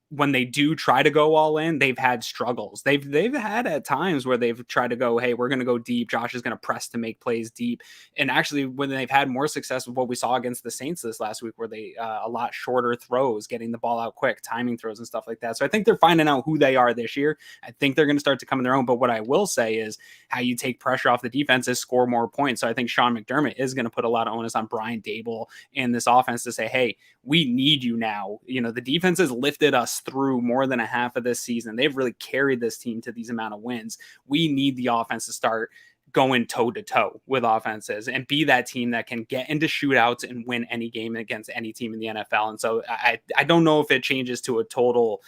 when they do try to go all in, they've had struggles. They've had at times where they've tried to go, hey, we're going to go deep. Josh is going to press to make plays deep. And actually, when they've had more success with what we saw against the Saints this last week, where they a lot shorter throws, getting the ball out quick, timing throws and stuff like that. So I think they're finding out who they are this year. I think they're going to start to come in their own. But what I will say is how you take pressure off the defense is score more points. So I think Sean McDermott is going to put a lot of onus on Brian Dable and this offense to say, hey, we need you now. You know, the defense has lifted us through more than a half of this season. They've really carried this team to these amount of wins. We need the offense to start going toe to toe with offenses and be that team that can get into shootouts and win any game against any team in the NFL. And so I don't know if it changes to a total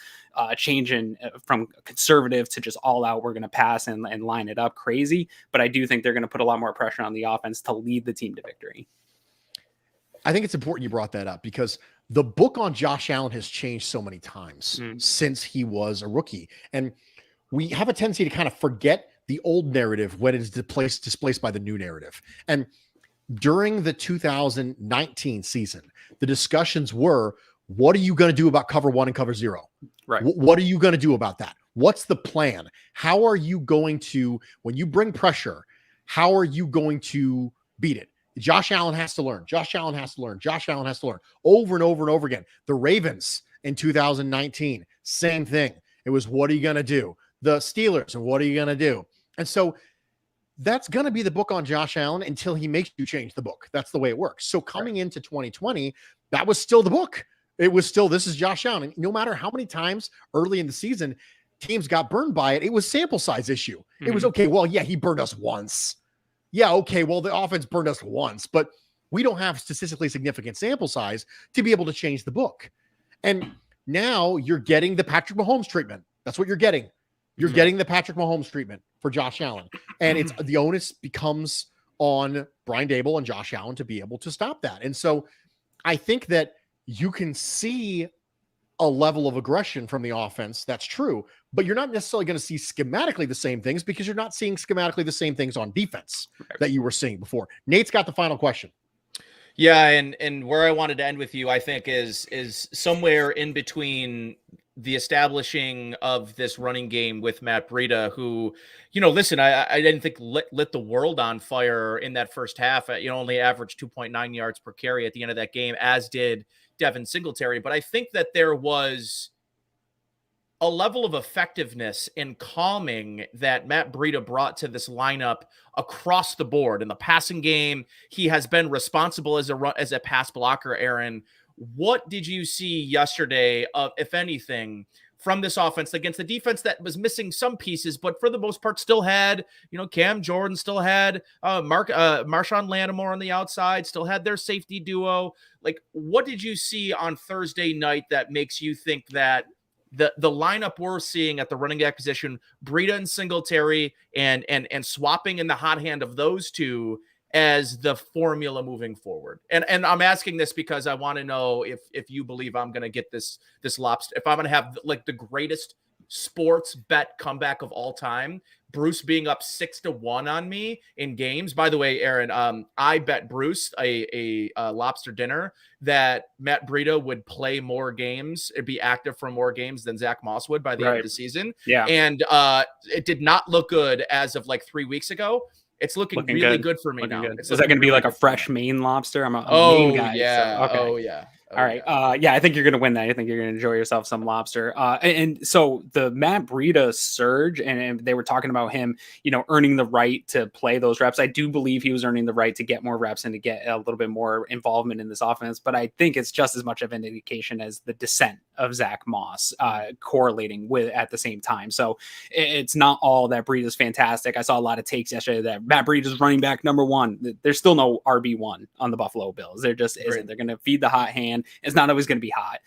change in from conservative to just all out. We're going to pass and line it up crazy. But I do think they're going to put a lot more pressure on the offense to lead the team to victory. I think it's important you brought that up because the book on Josh Allen has changed so many times since he was a rookie. And we have a tendency to kind of forget the old narrative when it is displaced by the new narrative. And during the 2019 season, the discussions were, what are you going to do about cover 1 and cover 0? Right. What are you going to do about that? What's the plan? How are you going to, when you bring pressure, how are you going to beat it? Josh Allen has to learn. Josh Allen has to learn. Josh Allen has to learn over and over and over again. The Ravens in 2019, same thing. It was, what are you going to do? The Steelers, and what are you going to do? And so that's going to be the book on Josh Allen until he makes you change the book. That's the way it works. So coming into 2020, that was still the book. It was still, this is Josh Allen. And no matter how many times early in the season teams got burned by it, it was sample size issue. It was, okay, well, yeah, he burned us once. Yeah, okay, well, the offense burned us once, but we don't have statistically significant sample size to be able to change the book. And now you're getting the Patrick Mahomes treatment. That's what you're getting. You're getting the Patrick Mahomes treatment for Josh Allen. And it's the onus becomes on Brian Dable and Josh Allen to be able to stop that. And so I think that you can see a level of aggression from the offense. That's true, but you're not necessarily going to see schematically the same things because you're not seeing schematically the same things on defense that you were seeing before. Nate's got the final question. Yeah. And where I wanted to end with you, I think is somewhere in between the establishing of this running game with Matt Breida, who, you know, listen, I didn't think lit the world on fire in that first half. You know, only averaged 2.9 yards per carry at the end of that game, as did Devin Singletary. But I think that there was a level of effectiveness in calming that Matt Breida brought to this lineup across the board. In the passing game, he has been responsible as a pass blocker, Aaron. What did you see yesterday, if anything, from this offense against the defense that was missing some pieces, but for the most part still had, you know, Cam Jordan, still had Marshawn Lattimore on the outside, still had their safety duo? Like, what did you see on Thursday night that makes you think that the lineup we're seeing at the running back position, Breida and Singletary, and swapping in the hot hand of those two as the formula moving forward? And I'm asking this because I want to know if you believe I'm going to get this lobster, if I'm going to have like the greatest sports bet comeback of all time, Bruce being up 6-1 on me in games. By the way, Aaron, I bet Bruce a lobster dinner that Matt Breida would play more games, it'd be active for more games than Zach Moss would by the end of the season. Yeah. And it did not look good as of like 3 weeks ago. It's looking really good for me now. Is that going to be like a fresh Maine lobster? I'm a Maine guy. Yeah. So, okay. Oh, yeah. All right. Yeah, I think you're going to win that. I think you're going to enjoy yourself some lobster. And so the Matt Breida surge, and they were talking about him, earning the right to play those reps. I do believe he was earning the right to get more reps and to get a little bit more involvement in this offense. But I think it's just as much of an indication as the descent of Zach Moss correlating with at the same time. So it's not all that Breida's fantastic. I saw a lot of takes yesterday that Matt Breida's running back number one. There's still no RB1 on the Buffalo Bills. There just isn't. Right. They're going to feed the hot hand. It's not always going to be hot.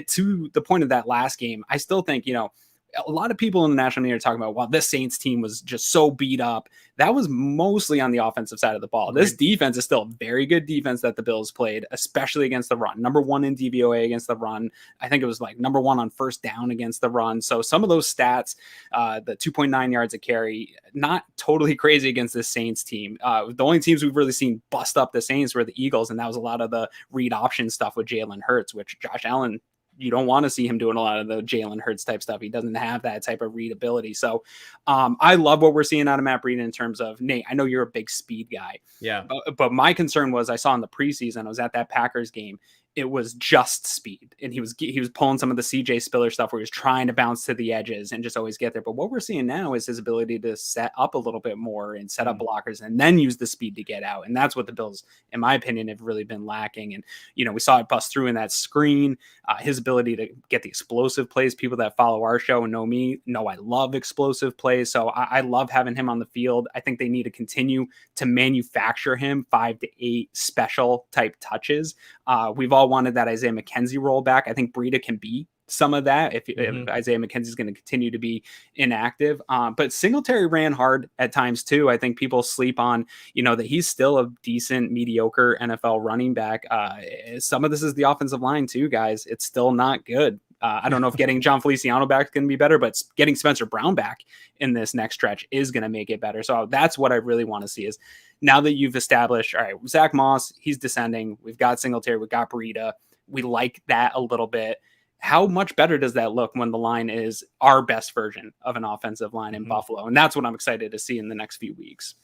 To the point of that last game, I still think, a lot of people in the national media are talking about, well, this Saints team was just so beat up. That was mostly on the offensive side of the ball. This defense is still a very good defense that the Bills played, especially against the run. Number one in DVOA against the run. I think it was like number one on first down against the run. So some of those stats, the 2.9 yards a carry, not totally crazy against this Saints team. The only teams we've really seen bust up the Saints were the Eagles, and that was a lot of the read option stuff with Jalen Hurts, which Josh Allen, you don't want to see him doing a lot of the Jalen Hurts type stuff. He doesn't have that type of readability. So I love what we're seeing out of Matt Breida in terms of, Nate, I know you're a big speed guy. Yeah. But my concern was, I saw in the preseason, I was at that Packers game, it was just speed. And he was pulling some of the CJ Spiller stuff where he was trying to bounce to the edges and just always get there. But what we're seeing now is his ability to set up a little bit more and set up blockers and then use the speed to get out. And that's what the Bills, in my opinion, have really been lacking. And, we saw it bust through in that screen, his ability to get the explosive plays. People that follow our show and know me know I love explosive plays. So I love having him on the field. I think they need to continue to manufacture him 5 to 8 special type touches. We've all wanted that Isaiah McKenzie roll back. I think Breida can be some of that if Isaiah McKenzie is going to continue to be inactive. But Singletary ran hard at times too. I think people sleep on, that he's still a decent, mediocre NFL running back. Some of this is the offensive line too, guys. It's still not good. I don't know if getting John Feliciano back is going to be better, but getting Spencer Brown back in this next stretch is going to make it better. So that's what I really want to see is, now that you've established, all right, Zach Moss, he's descending. We've got Singletary, we've got Breida. We like that a little bit. How much better does that look when the line is our best version of an offensive line in Buffalo? And that's what I'm excited to see in the next few weeks.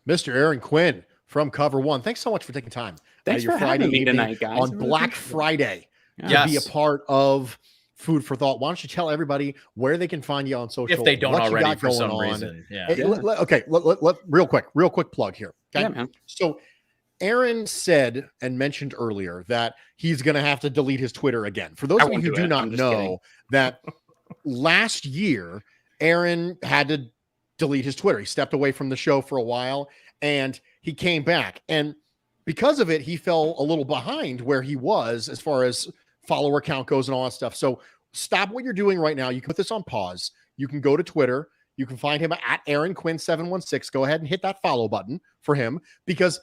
Mr. Aaron Quinn from Cover One, thanks so much for taking time. Thanks for having me tonight, guys. On Black Friday to be a part of Food for Thought. Why don't you tell everybody where they can find you on social? If they don't already for some reason. Okay, real quick plug here. Okay? Yeah, man. So Aaron said and mentioned earlier that he's going to have to delete his Twitter again. For those of you who do not know, that last year, Aaron had to delete his Twitter. He stepped away from the show for a while and he came back. And because of it, he fell a little behind where he was as far as follower count goes and all that stuff. So stop what you're doing right now. You can put this on pause. You can go to Twitter. You can find him at Aaron Quinn 716. Go ahead and hit that follow button for him because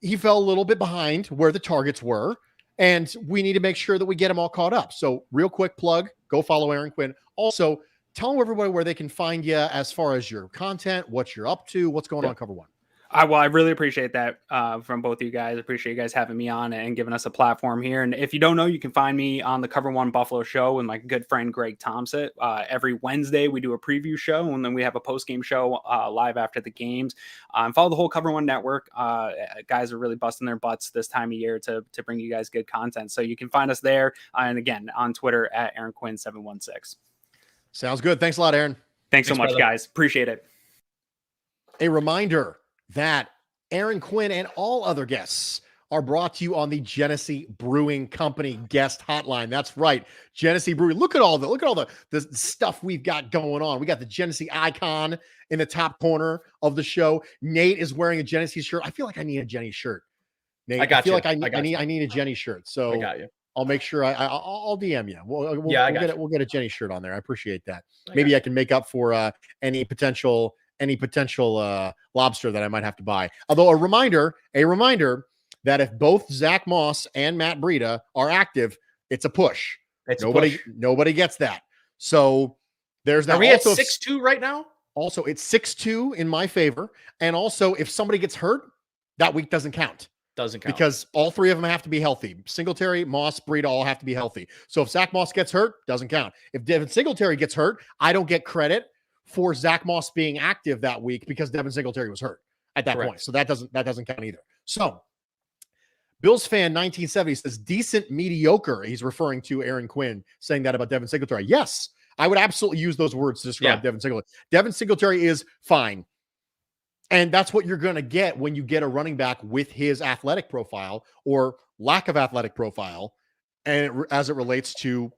he fell a little bit behind where the targets were, and we need to make sure that we get him all caught up. So real quick plug, go follow Aaron Quinn. Also, tell everybody where they can find you as far as your content, what you're up to, what's going on Cover One. I really appreciate that from both of you guys. Appreciate you guys having me on and giving us a platform here. And if you don't know, you can find me on the Cover One Buffalo show with my good friend Greg Thompson. Every Wednesday, we do a preview show, and then we have a post-game show live after the games. And follow the whole Cover One network. Guys are really busting their butts this time of year to bring you guys good content. So you can find us there. And again, on Twitter at Aaron Quinn 716. Sounds good. Thanks a lot, Aaron. Thanks so much, brother. Guys. Appreciate it. A reminder that Aaron Quinn and all other guests are brought to you on the Genesee Brewing Company guest hotline. That's right. Genesee Brewing. Look at all the stuff we've got going on. We got the Genesee icon in the top corner of the show. Nate is wearing a Genesee shirt. I feel like I need a Jenny shirt. Nate, I feel like I need a Jenny shirt. So I got you. I'll make sure I'll DM you. We'll get a Jenny shirt on there. I appreciate that. Maybe I can make up for any potential lobster that I might have to buy. Although a reminder that if both Zach Moss and Matt Breida are active, it's a push. Nobody gets that. So there's that. Are we at 6-2 right now? Also, it's 6-2 in my favor. And also, if somebody gets hurt, that week doesn't count. Because all three of them have to be healthy. Singletary, Moss, Breida all have to be healthy. So if Zach Moss gets hurt, doesn't count. If Devin Singletary gets hurt, I don't get credit for Zach Moss being active that week because Devin Singletary was hurt at that point. So that doesn't count either. So Bills fan 1970 says decent mediocre. He's referring to Aaron Quinn saying that about Devin Singletary. Yes, I would absolutely use those words to describe Devin Singletary. Devin Singletary is fine. And that's what you're going to get when you get a running back with his athletic profile or lack of athletic profile, and as it relates to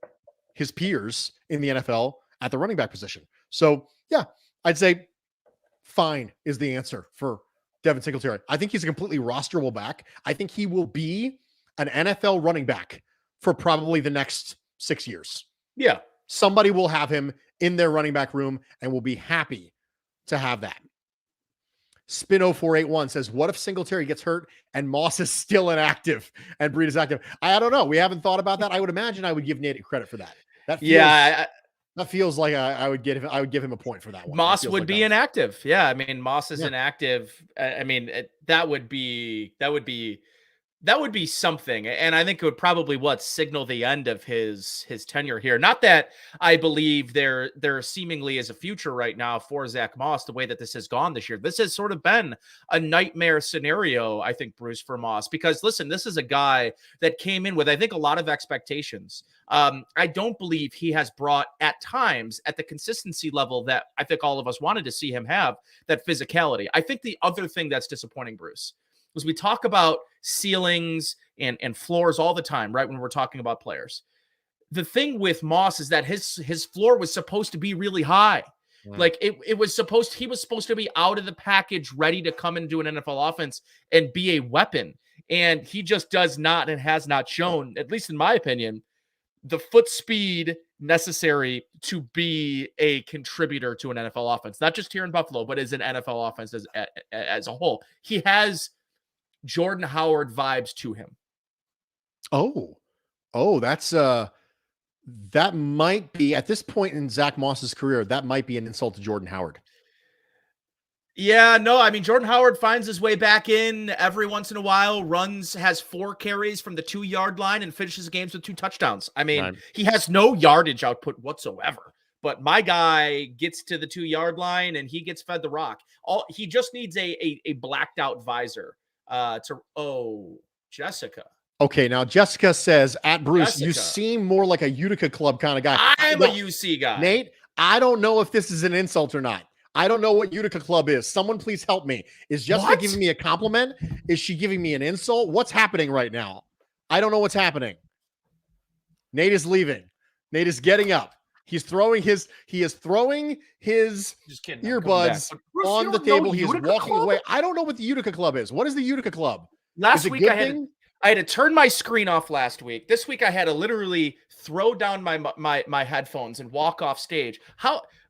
his peers in the NFL at the running back position. So, yeah, I'd say fine is the answer for Devin Singletary. I think he's a completely rosterable back. I think he will be an NFL running back for probably the next 6 years. Yeah. Somebody will have him in their running back room and will be happy to have that. Spin0481 says, what if Singletary gets hurt and Moss is still inactive and Breed is active? I don't know. We haven't thought about that. I would imagine I would give Nate credit for that. That feels like I would give him a point for that one. Moss would be inactive. Yeah. I mean, Moss is inactive. I mean, that would be something. And I think it would probably signal the end of his tenure here. Not that I believe there seemingly is a future right now for Zach Moss, the way that this has gone this year. This has sort of been a nightmare scenario, I think, Bruce, for Moss, because listen, this is a guy that came in with, I think, a lot of expectations. I don't believe he has brought at times at the consistency level that I think all of us wanted to see him have, that physicality. I think the other thing that's disappointing, Bruce, was we talk about ceilings and floors all the time, right? When we're talking about players, the thing with Moss is that his floor was supposed to be really high. Yeah. Like he was supposed to be out of the package, ready to come into an NFL offense and be a weapon. And he just does not and has not shown, at least in my opinion, the foot speed necessary to be a contributor to an NFL offense, not just here in Buffalo, but as an NFL offense as a whole. He has Jordan Howard vibes to him. That's that might be, at this point in Zach Moss's career, that might be an insult to Jordan Howard. Yeah, no, I mean, Jordan Howard finds his way back in every once in a while, has 4 carries from the 2-yard line and finishes games with 2 touchdowns. I mean, He has no yardage output whatsoever, but my guy gets to the 2-yard line and he gets fed the rock. He just needs a blacked out visor. Jessica. Okay, now Jessica says, at Bruce, you seem more like a Utica Club kind of guy. I'm a UC guy. Nate, I don't know if this is an insult or not. I don't know what Utica Club is. Someone please help me. Is Jessica giving me a compliment? Is she giving me an insult? What's happening right now? I don't know what's happening. Nate is leaving. Nate is getting up. He is throwing his earbuds on the table. He is walking away. I don't know what the Utica Club is. What is the Utica Club? Last week I had to turn my screen off last week. This week I had to literally throw down my headphones and walk off stage.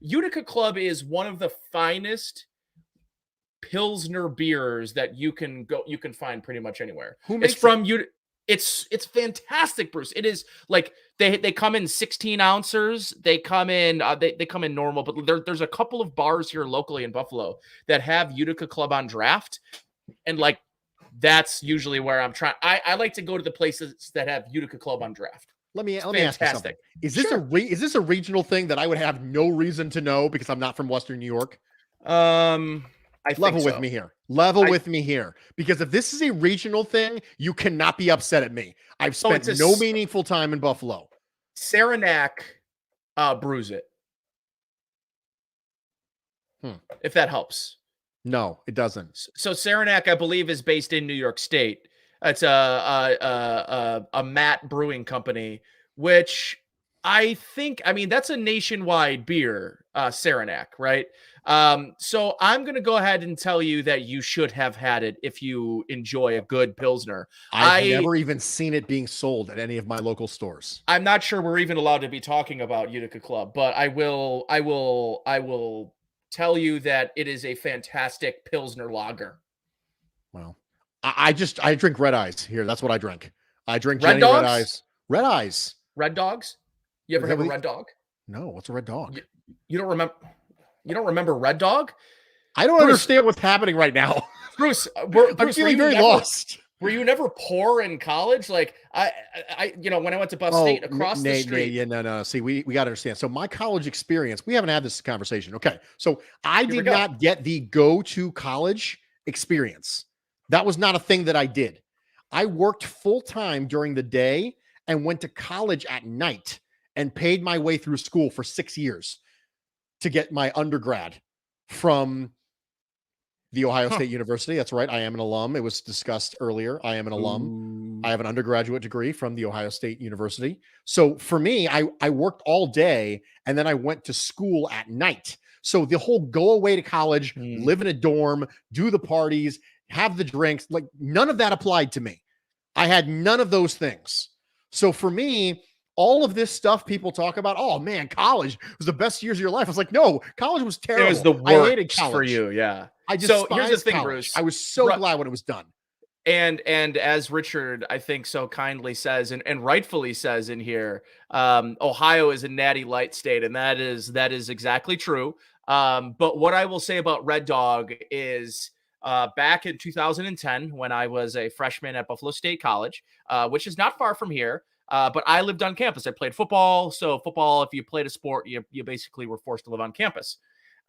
Utica Club is one of the finest Pilsner beers that you can find pretty much anywhere. It's from Utica. It's fantastic, Bruce. It is like they come in 16 ounces. They come in they come in normal, but there's a couple of bars here locally in Buffalo that have Utica Club on draft, and like that's usually where I'm trying. I like to go to the places that have Utica Club on draft. Let me ask you something. Is this a regional thing that I would have no reason to know because I'm not from Western New York? Level with me here. With me here. Because if this is a regional thing, you cannot be upset at me. I've spent no meaningful time in Buffalo. Saranac brews it. If that helps. No, it doesn't. So Saranac, I believe, is based in New York State. It's a Matt brewing company, which I think, that's a nationwide beer, Saranac, right? So I'm going to go ahead and tell you that you should have had it if you enjoy a good Pilsner. I've never even seen it being sold at any of my local stores. I'm not sure we're even allowed to be talking about Utica Club, but I will tell you that it is a fantastic Pilsner lager. Wow. I drink Red Eyes here. That's what I drink. I drink Red Eyes. Red Eyes. Red Dogs? You ever have a Red Dog? No. What's a Red Dog? You don't remember? You don't remember Red Dog? I don't understand what's happening right now. Bruce, I'm feeling very lost. Were you never poor in college? Like I when I went to Buff State across the street. No. See, we got to understand. So my college experience, we haven't had this conversation. Okay. So I did not get the go to college experience. That was not a thing that I did. I worked full time during the day and went to college at night and paid my way through school for 6 years to get my undergrad from the Ohio State University. That's right. I am an alum. It was discussed earlier. I am an alum. Ooh. I have an undergraduate degree from the Ohio State University. So for me, I worked all day and then I went to school at night. So the whole go away to college, live in a dorm, do the parties, have the drinks, like none of that applied to me. I had none of those things. So for me, all of this stuff people talk about, oh man, college was the best years of your life. I was like, no, college was terrible. It was the I hated worst college for you. Yeah. I just So here's the thing, college. Bruce. I was so glad when it was done. And as Richard, I think so kindly says, and rightfully says in here, Ohio is a natty light state, and that is exactly true. But what I will say about Red Dog is back in 2010, when I was a freshman at Buffalo State College, which is not far from here, but I lived on campus. I played football. So football, if you played a sport, you basically were forced to live on campus.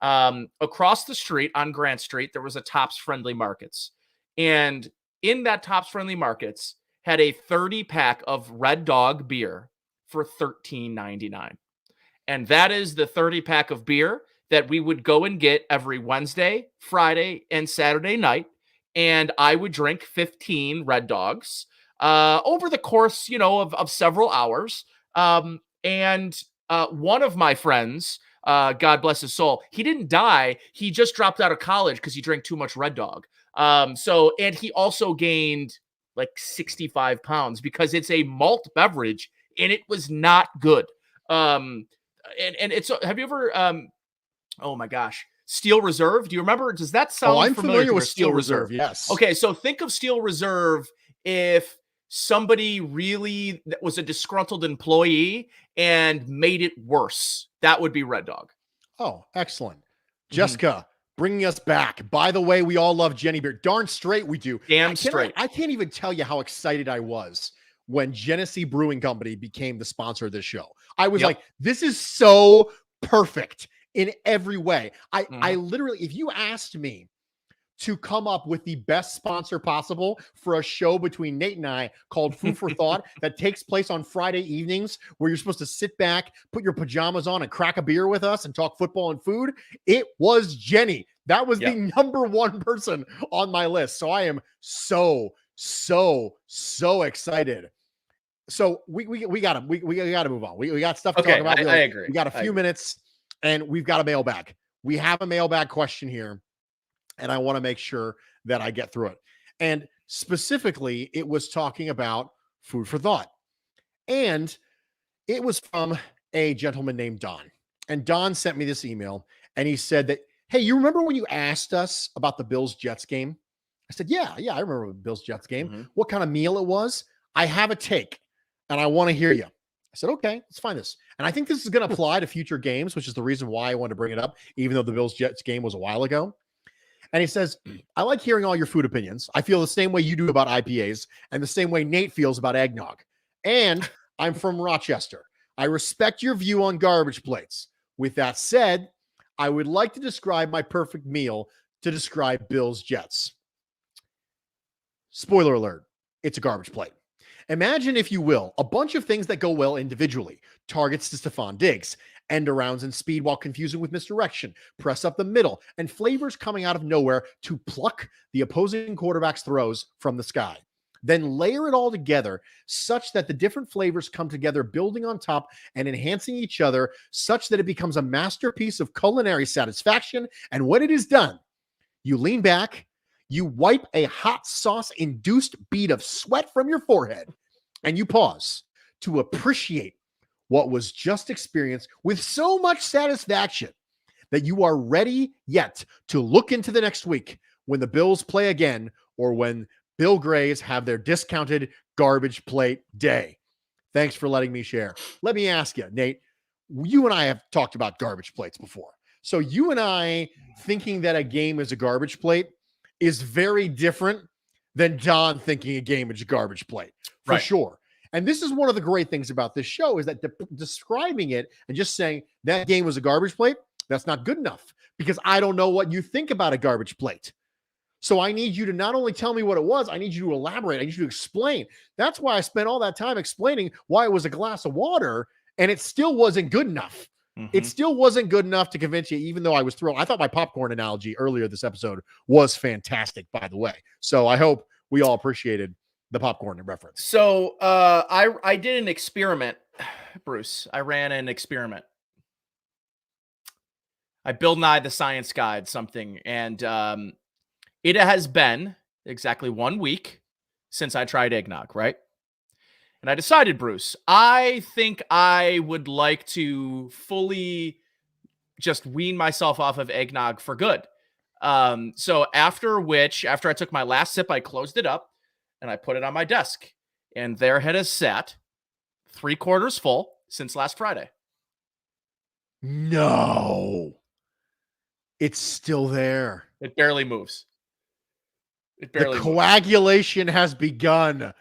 Across the street on Grant Street, there was a Tops Friendly Markets. And in that Tops Friendly Markets had a 30-pack of Red Dog beer for $13.99. And that is the 30-pack of beer that we would go and get every Wednesday, Friday, and Saturday night. And I would drink 15 Red Dogs over the course, of several hours. And one of my friends, God bless his soul, he didn't die. He just dropped out of college because he drank too much Red Dog. And he also gained like 65 pounds because it's a malt beverage and it was not good. And it's, have you ever, oh my gosh, Steel Reserve? Do you remember? Does that sound I'm familiar with Steel Reserve? Yes. Okay. So think of Steel Reserve if somebody really was a disgruntled employee and made it worse. That would be Red Dog. Oh, excellent. Jessica, bringing us back. By the way, we all love Jenny beer. Darn straight we do. Damn straight. I can't even tell you how excited I was when Genesee Brewing Company became the sponsor of this show. I was like, this is so perfect in every way. I literally, if you asked me to come up with the best sponsor possible for a show between Nate and I called Food for Thought that takes place on Friday evenings where you're supposed to sit back, put your pajamas on and crack a beer with us and talk football and food, it was Jenny. That was the number one person on my list. So I am so excited. So we got to move on. We got stuff to talk about. I agree. We got a few minutes and we've got a mailbag. We have a mailbag question here. And I want to make sure that I get through it. And specifically, it was talking about food for thought. And it was from a gentleman named Don. And Don sent me this email. And he said that, hey, you remember when you asked us about the Bills-Jets game? I said, yeah, I remember the Bills-Jets game. What kind of meal it was? I have a take, and I want to hear you. I said, okay, let's find this. And I think this is going to apply to future games, which is the reason why I wanted to bring it up, even though the Bills-Jets game was a while ago. And he says, I like hearing all your food opinions. I feel the same way you do about IPAs and the same way Nate feels about eggnog. And I'm from Rochester. I respect your view on garbage plates. With that said, I would like to describe my perfect meal to describe Bills Jets. Spoiler alert, it's a garbage plate. Imagine, if you will, a bunch of things that go well individually. Targets to Stephon Diggs, end arounds and speed while confusing with misdirection, press up the middle, and flavors coming out of nowhere to pluck the opposing quarterback's throws from the sky. Then layer it all together such that the different flavors come together, building on top and enhancing each other such that it becomes a masterpiece of culinary satisfaction. And when it is done, you lean back, you wipe a hot sauce-induced bead of sweat from your forehead, and you pause to appreciate what was just experienced with so much satisfaction that you are ready yet to look into the next week when the Bills play again or when Bill Grays have their discounted garbage plate day. Thanks for letting me share. Let me ask you, Nate, you and I have talked about garbage plates before. So you and I thinking that a game is a garbage plate is very different than Don thinking a game is a garbage plate, for sure. And this is one of the great things about this show is that describing it and just saying that game was a garbage plate, that's not good enough because I don't know what you think about a garbage plate. So I need you to not only tell me what it was, I need you to elaborate. I need you to explain. That's why I spent all that time explaining why it was a glass of water, and it still wasn't good enough. It still wasn't good enough to convince you, even though I was thrilled. I thought my popcorn analogy earlier this episode was fantastic, by the way. So I hope we all appreciated the popcorn reference. So I did an experiment, Bruce. I ran an experiment. I Bill Nye the Science Guide something, and it has been exactly 1 week since I tried eggnog, right? And I decided, Bruce, I think I would like to fully just wean myself off of eggnog for good. So after I took my last sip, I closed it up and I put it on my desk. And there it has sat 3/4 full since last Friday. No. It's still there. It barely moves. The coagulation has begun.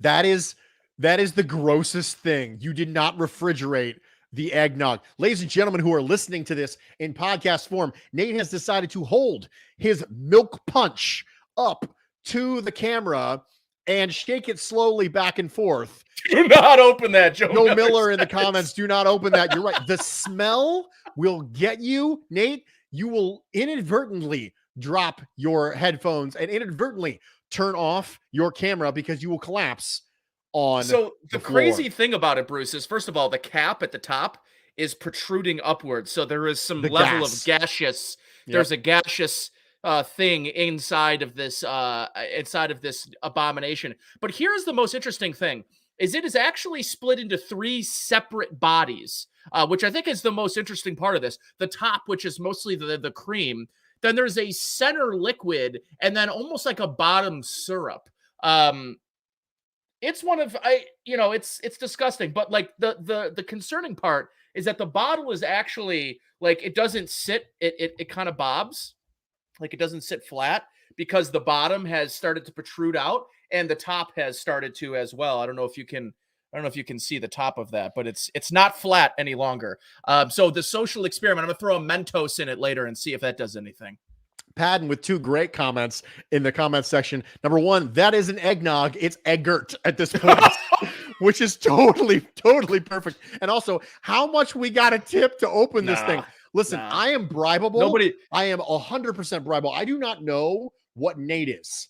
That is the grossest thing. You did not refrigerate the eggnog. Ladies and gentlemen who are listening to this in podcast form, Nate has decided to hold his milk punch up to the camera and shake it slowly back and forth. Do not open that, Joe. Joe Miller in the comments, do not open that. You're right. The smell will get you, Nate. You will inadvertently drop your headphones and inadvertently turn off your camera because you will collapse on the crazy thing about it, Bruce, is first of all, the cap at the top is protruding upwards. So there is some level of gaseous. Yep. There's a gaseous thing inside of this abomination. But here's the most interesting thing: is it is actually split into 3 separate bodies, which I think is the most interesting part of this. The top, which is mostly the cream. Then there's a center liquid, and then almost like a bottom syrup. It's one of it's disgusting. But like the concerning part is that the bottle is actually like it doesn't sit. It kind of bobs, like it doesn't sit flat because the bottom has started to protrude out and the top has started to as well. I don't know if you can see the top of that, but it's not flat any longer. So the social experiment, I'm gonna throw a Mentos in it later and see if that does anything. Padden with 2 great comments in the comment section. Number 1, that is an eggnog. It's Eggert at this point, which is totally perfect. And also, how much we got a tip to open this thing? Listen, I am bribable. I am 100% bribable. I do not know what Nate is.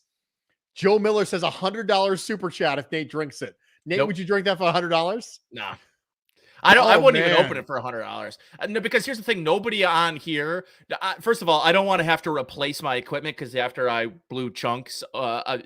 Joe Miller says $100 super chat if Nate drinks it. Nate, would you drink that for $100? Nah. I wouldn't even open it for $100. No, because here's the thing: nobody on here. First of all, I don't want to have to replace my equipment because after I blew chunks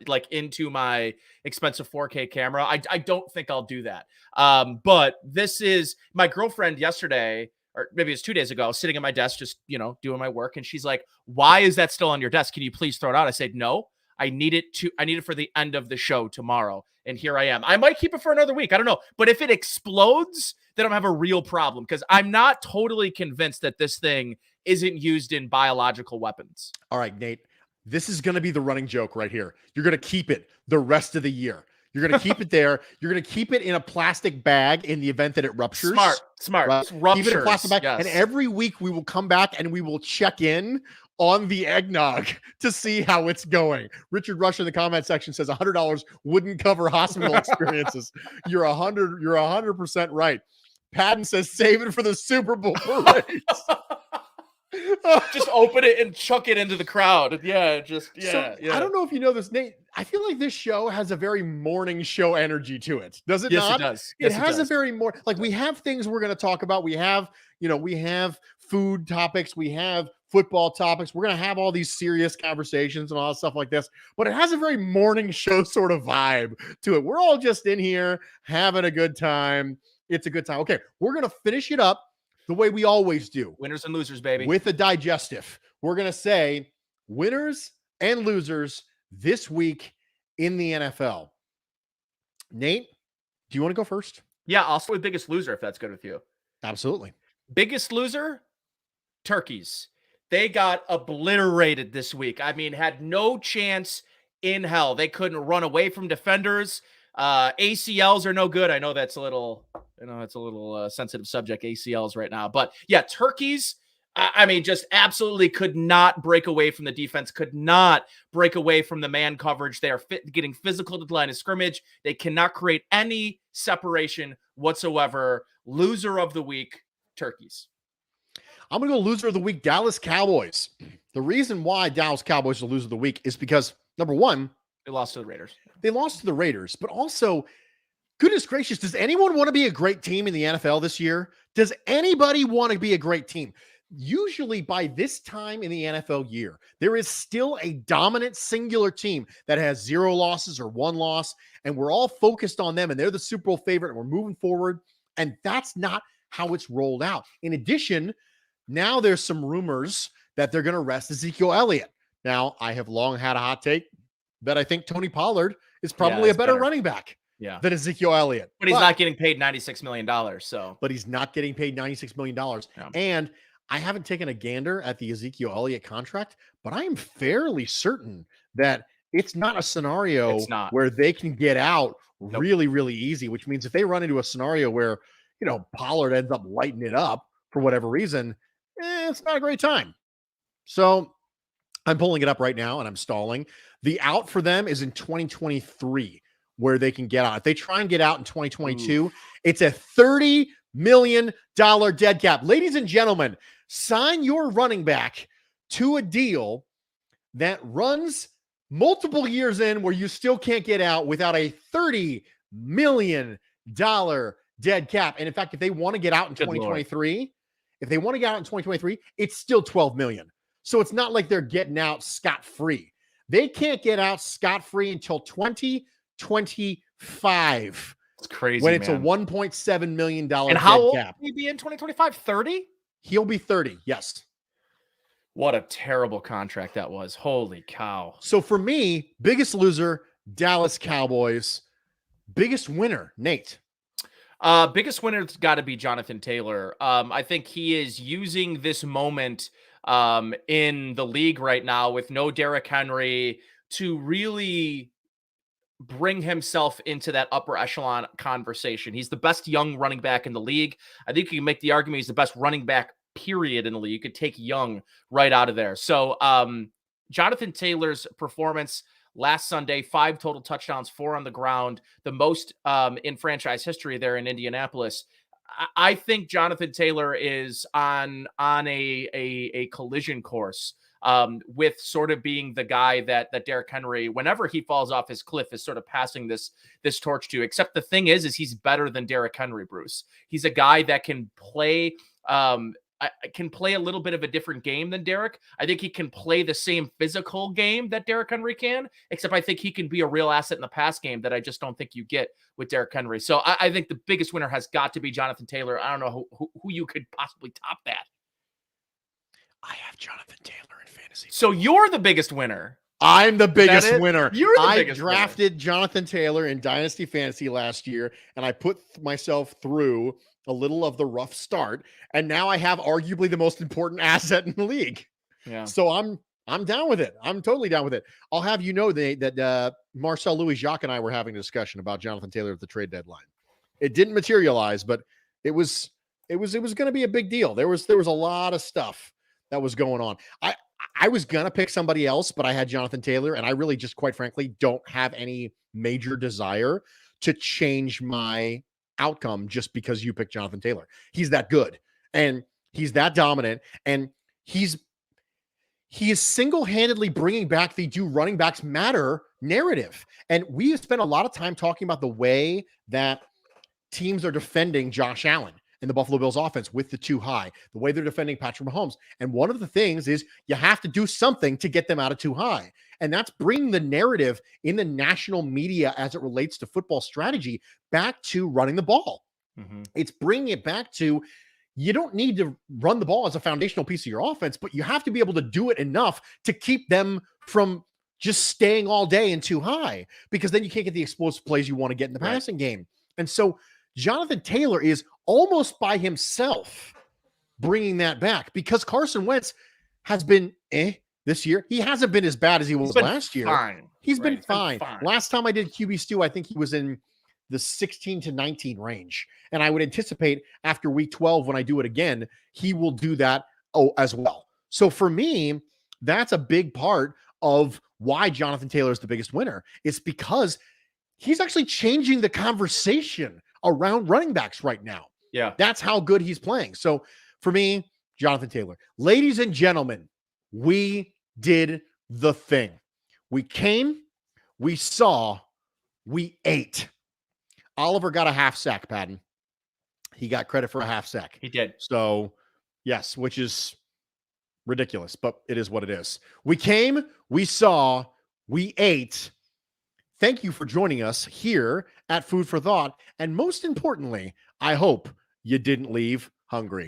like into my expensive 4K camera, I don't think I'll do that. But this is my girlfriend yesterday, or maybe it was 2 days ago, sitting at my desk just doing my work, and she's like, "Why is that still on your desk? Can you please throw it out?" I said, "No, I need it for the end of the show tomorrow." And here I am. I might keep it for another week. I don't know. But if it explodes, then I'm have a real problem because I'm not totally convinced that this thing isn't used in biological weapons. All right, Nate, this is going to be the running joke right here. You're going to keep it the rest of the year. You're going to keep it there. You're going to keep it in a plastic bag in the event that it ruptures. Smart. Right? Ruptures. Keep it in a plastic bag. Yes. And every week we will come back and we will check in on the eggnog to see how it's going. Richard Rush in the comment section says $100 wouldn't cover hospital experiences. You're 100% right. Padden says save it for the Super Bowl parades. Just open it and chuck it into the crowd. Yeah. I don't know if you know this, Nate. I feel like this show has a very morning show energy to it. Does it not? It does. It has a very like we have things we're going to talk about. We have, we have food topics. We have football topics. We're going to have all these serious conversations and all that stuff like this, but it has a very morning show sort of vibe to it. We're all just in here having a good time. It's a good time. Okay. We're going to finish it up the way we always do. Winners and losers, baby. With a digestive. We're going to say winners and losers this week in the NFL. Nate, do you want to go first? Yeah, I'll start with biggest loser if that's good with you. Absolutely. Biggest loser, turkeys. They got obliterated this week. I mean, had no chance in hell. They couldn't run away from defenders. ACLs are no good. I know that's a little, sensitive subject, ACLs right now. But yeah, turkeys, I mean, just absolutely could not break away from the defense, could not break away from the man coverage. They are getting physical to the line of scrimmage. They cannot create any separation whatsoever. Loser of the week, Turkeys. I'm going to go loser of the week, Dallas Cowboys. The reason why Dallas Cowboys are loser of the week is because, number one, they lost to the Raiders. They lost to the Raiders, but also, goodness gracious, does anyone want to be a great team in the NFL this year? Does anybody want to be a great team? Usually by this time in the NFL year, there is still a dominant singular team that has 0 losses or 1 loss, and we're all focused on them, and they're the Super Bowl favorite, and we're moving forward, and that's not how it's rolled out. In addition, now there's some rumors that they're going to rest Ezekiel Elliott. Now, I have long had a hot take that I think Tony Pollard is probably a better running back than Ezekiel Elliott. But he's not getting paid $96 million. But he's not getting paid $96 million. Yeah. And I haven't taken a gander at the Ezekiel Elliott contract, but I am fairly certain that it's not a scenario where they can get out really, really easy, which means if they run into a scenario where, Pollard ends up lighting it up for whatever reason, it's not a great time. So I'm pulling it up right now and I'm stalling. The out for them is in 2023 where they can get out. If they try and get out in 2022, it's a $30 million dead cap. Ladies and gentlemen, sign your running back to a deal that runs multiple years in where you still can't get out without a $30 million dead cap. And in fact, if they want to get out in 2023, it's still $12 million. So it's not like they're getting out scot-free. They can't get out scot-free until 2025. It's crazy, when it's a $1.7 million and how old will he be in 2025? 30? He'll be 30, yes. What a terrible contract that was. Holy cow. So for me, biggest loser, Dallas Cowboys. Biggest winner, Nate. Biggest winner's got to be Jonathan Taylor. I think he is using this moment in the league right now with no Derrick Henry to really bring himself into that upper echelon conversation. He's the best young running back in the league. I think you can make the argument he's the best running back period in the league. You could take Young right out of there. So Jonathan Taylor's performance last Sunday, 5 total touchdowns, 4 on the ground, the most in franchise history there in Indianapolis. I think Jonathan Taylor is on a collision course with sort of being the guy that Derrick Henry, whenever he falls off his cliff, is sort of passing this torch to. Except the thing is he's better than Derrick Henry, Bruce. He's a guy that can play a little bit of a different game than Derrick. I think he can play the same physical game that Derrick Henry can, except I think he can be a real asset in the pass game that I just don't think you get with Derrick Henry. So I think the biggest winner has got to be Jonathan Taylor. I don't know who you could possibly top that. I have Jonathan Taylor in fantasy. So you're the biggest winner. I'm the biggest winner. I drafted Jonathan Taylor in Dynasty Fantasy last year, and I put myself through a little of the rough start, and now I have arguably the most important asset in the league. Yeah. So I'm down with it. I'm totally down with it. I'll have you know that Marcel Louis-Jacques and I were having a discussion about Jonathan Taylor at the trade deadline. It didn't materialize, but it was going to be a big deal. There was a lot of stuff that was going on. I was going to pick somebody else, but I had Jonathan Taylor, and I really just, quite frankly, don't have any major desire to change my outcome just because you picked Jonathan Taylor. He's that good, and he's that dominant, and he is single-handedly bringing back the "do running backs matter" narrative. And we have spent a lot of time talking about the way that teams are defending Josh Allen and the Buffalo Bills offense with the too high, the way they're defending Patrick Mahomes. And one of the things is you have to do something to get them out of too high. And that's bringing the narrative in the national media as it relates to football strategy back to running the ball. Mm-hmm. It's bringing it back to, you don't need to run the ball as a foundational piece of your offense, but you have to be able to do it enough to keep them from just staying all day in too high, because then you can't get the explosive plays you want to get in the passing game. And so Jonathan Taylor is almost by himself bringing that back, because Carson Wentz has been this year. He hasn't been as bad as he was last year. He's been fine. Last time I did QB Stew, I think he was in the 16 to 19 range. And I would anticipate after week 12, when I do it again, he will do that as well. So for me, that's a big part of why Jonathan Taylor is the biggest winner. It's because he's actually changing the conversation around running backs right now. Yeah. That's how good he's playing. So for me, Jonathan Taylor. Ladies and gentlemen, we did the thing. We came, we saw, we ate. Oliver got a half sack, Patton. He got credit for a half sack. He did. So, yes, which is ridiculous, but it is what it is. We came, we saw, we ate. Thank you for joining us here at Food for Thought. And most importantly, I hope you didn't leave hungry.